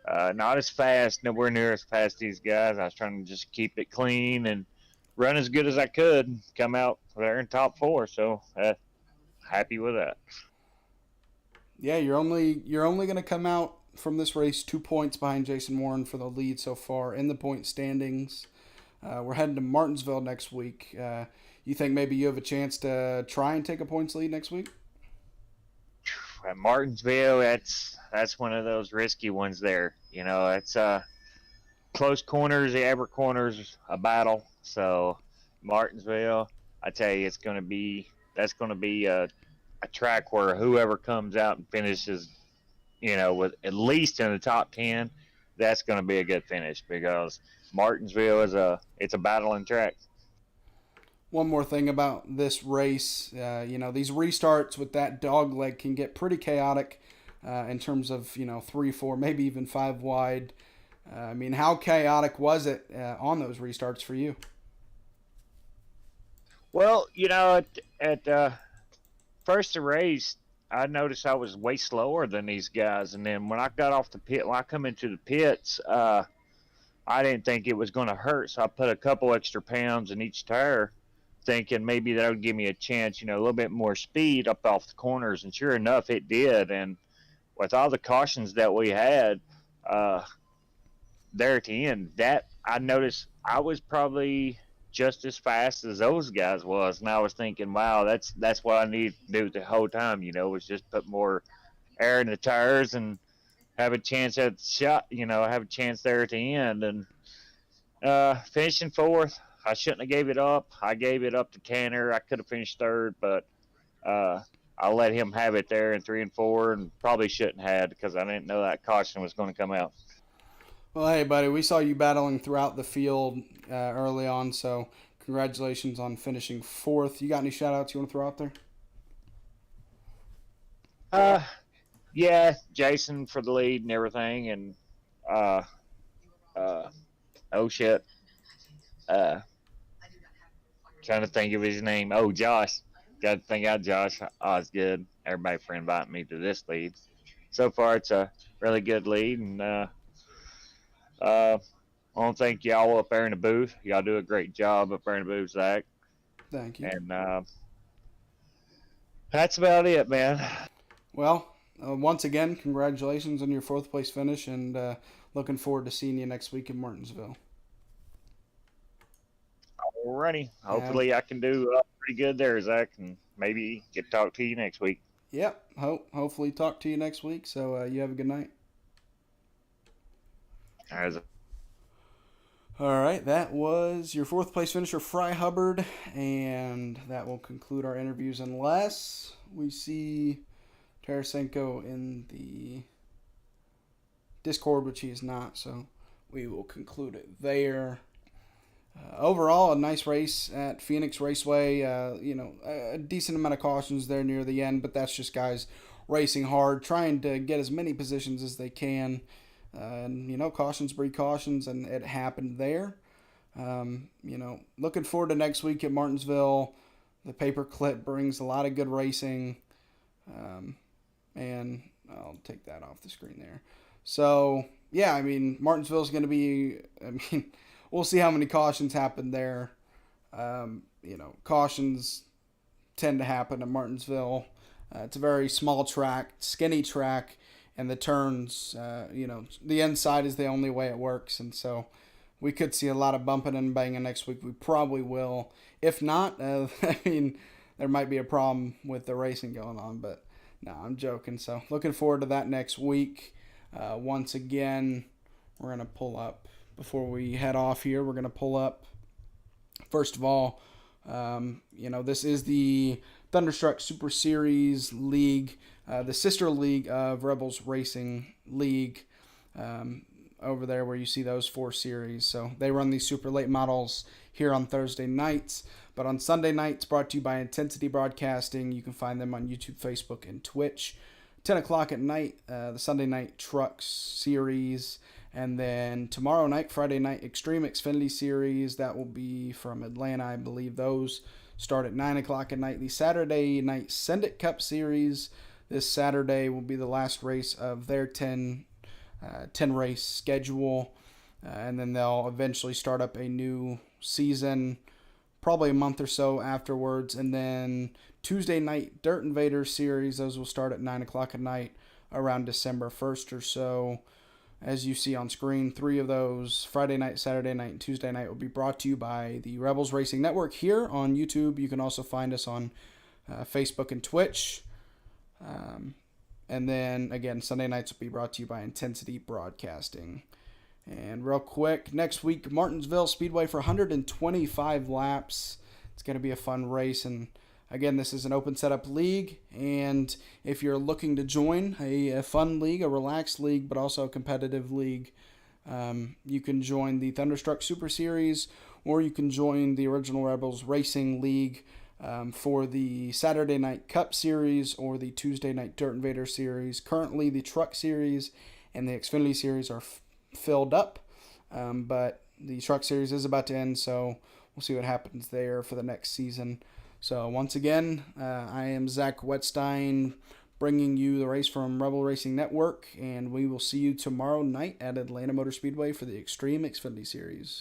not as fast, nowhere near as fast as these guys. I was trying to just keep it clean and run as good as I could, come out there in top four. So happy with that. Yeah, you're only going to come out from this race 2 points behind Jason Warren for the lead so far in the point standings. We're heading to Martinsville next week. You think maybe you have a chance to try and take a points lead next week? At Martinsville, that's one of those risky ones there. You know, it's close corners, every corner's a battle. So Martinsville, I tell you, that's going to be a track where whoever comes out and finishes, you know, with at least in the top 10, that's going to be a good finish because Martinsville it's a battling track. One more thing about this race, these restarts with that dog leg can get pretty chaotic in terms of, 3, 4, maybe even 5 wide. I mean, how chaotic was it on those restarts for you? Well, at first the race, I noticed I was way slower than these guys, and then when I got off the pit, when I come into the pits, I didn't think it was going to hurt, so I put a couple extra pounds in each tire, thinking maybe that would give me a chance, a little bit more speed up off the corners, and sure enough, it did. And with all the cautions that we had there at the end, that I noticed I was probably just as fast as those guys was, and I was thinking, wow, that's what I need to do the whole time, was just put more air in the tires and have a chance at the shot, have a chance there at the end. And finishing fourth, I shouldn't have gave it up. I gave it up to Tanner. I could have finished third, but I let him have it there in 3 and 4, and probably shouldn't have because I didn't know that caution was going to come out. Well, hey, buddy, we saw you battling throughout the field early on, so congratulations on finishing fourth. You got any shout-outs you want to throw out there? Yeah, Jason for the lead and everything, and oh shit, trying to think of his name. Oh, Josh, got to think out Josh Osgood. Everybody for inviting me to this lead. So far, it's a really good lead, and I want to thank y'all up there in the booth. Y'all do a great job up there in the booth, Zach. Thank you. And that's about it, man. Well, once again, congratulations on your fourth place finish, and looking forward to seeing you next week in Martinsville. Alrighty. Hopefully I can do pretty good there, Zach, and maybe get to talk to you next week. Yep. Hopefully talk to you next week, so you have a good night. All right, that was your fourth place finisher, Fry Hubbard, and that will conclude our interviews unless we see Tarasenko in the Discord, which he is not, so we will conclude it there. Overall, a nice race at Phoenix Raceway. A decent amount of cautions there near the end, but that's just guys racing hard, trying to get as many positions as they can. And cautions breed cautions, and it happened there. Looking forward to next week at Martinsville. The paperclip brings a lot of good racing. And I'll take that off the screen there. So, yeah, Martinsville's going to be, we'll see how many cautions happen there. Cautions tend to happen at Martinsville. It's a very small track, skinny track, and the turns, the inside is the only way it works. And so we could see a lot of bumping and banging next week. We probably will. If not, there might be a problem with the racing going on. But no, I'm joking. So looking forward to that next week. Once again, we're going to pull up, before we head off here, we're going to pull up, first of all, this is the Thunderstruck Super Series League, the sister league of Rebels Racing League, over there where you see those 4 series. So they run these super late models here on Thursday nights, but on Sunday nights, brought to you by Intensity Broadcasting. You can find them on YouTube, Facebook, and Twitch. 10 o'clock at night, the Sunday Night Trucks Series. And then tomorrow night, Friday night, Extreme Xfinity Series. That will be from Atlanta, I believe. Those start at 9 o'clock at night. The Saturday night Send It Cup Series. This Saturday will be the last race of their 10 race schedule. And then they'll eventually start up a new season, probably a month or so afterwards. And then Tuesday night Dirt Invader Series. Those will start at 9 o'clock at night around December 1st or so. As you see on screen, 3 of those, Friday night, Saturday night, and Tuesday night, will be brought to you by the Rebels Racing Network here on YouTube. You can also find us on Facebook and Twitch. And then, again, Sunday nights will be brought to you by Intensity Broadcasting. And real quick, next week, Martinsville Speedway for 125 laps. It's going to be a fun race. And again, this is an open setup league, and if you're looking to join a fun league, a relaxed league, but also a competitive league, you can join the Thunderstruck Super Series, or you can join the Original Rebels Racing League for the Saturday Night Cup Series or the Tuesday Night Dirt Invader Series. Currently, the Truck Series and the Xfinity Series are filled up, but the Truck Series is about to end, so we'll see what happens there for the next season. So once again, I am Zach Wetstein, bringing you the race from Rebel Racing Network, and we will see you tomorrow night at Atlanta Motor Speedway for the Extreme Xfinity Series.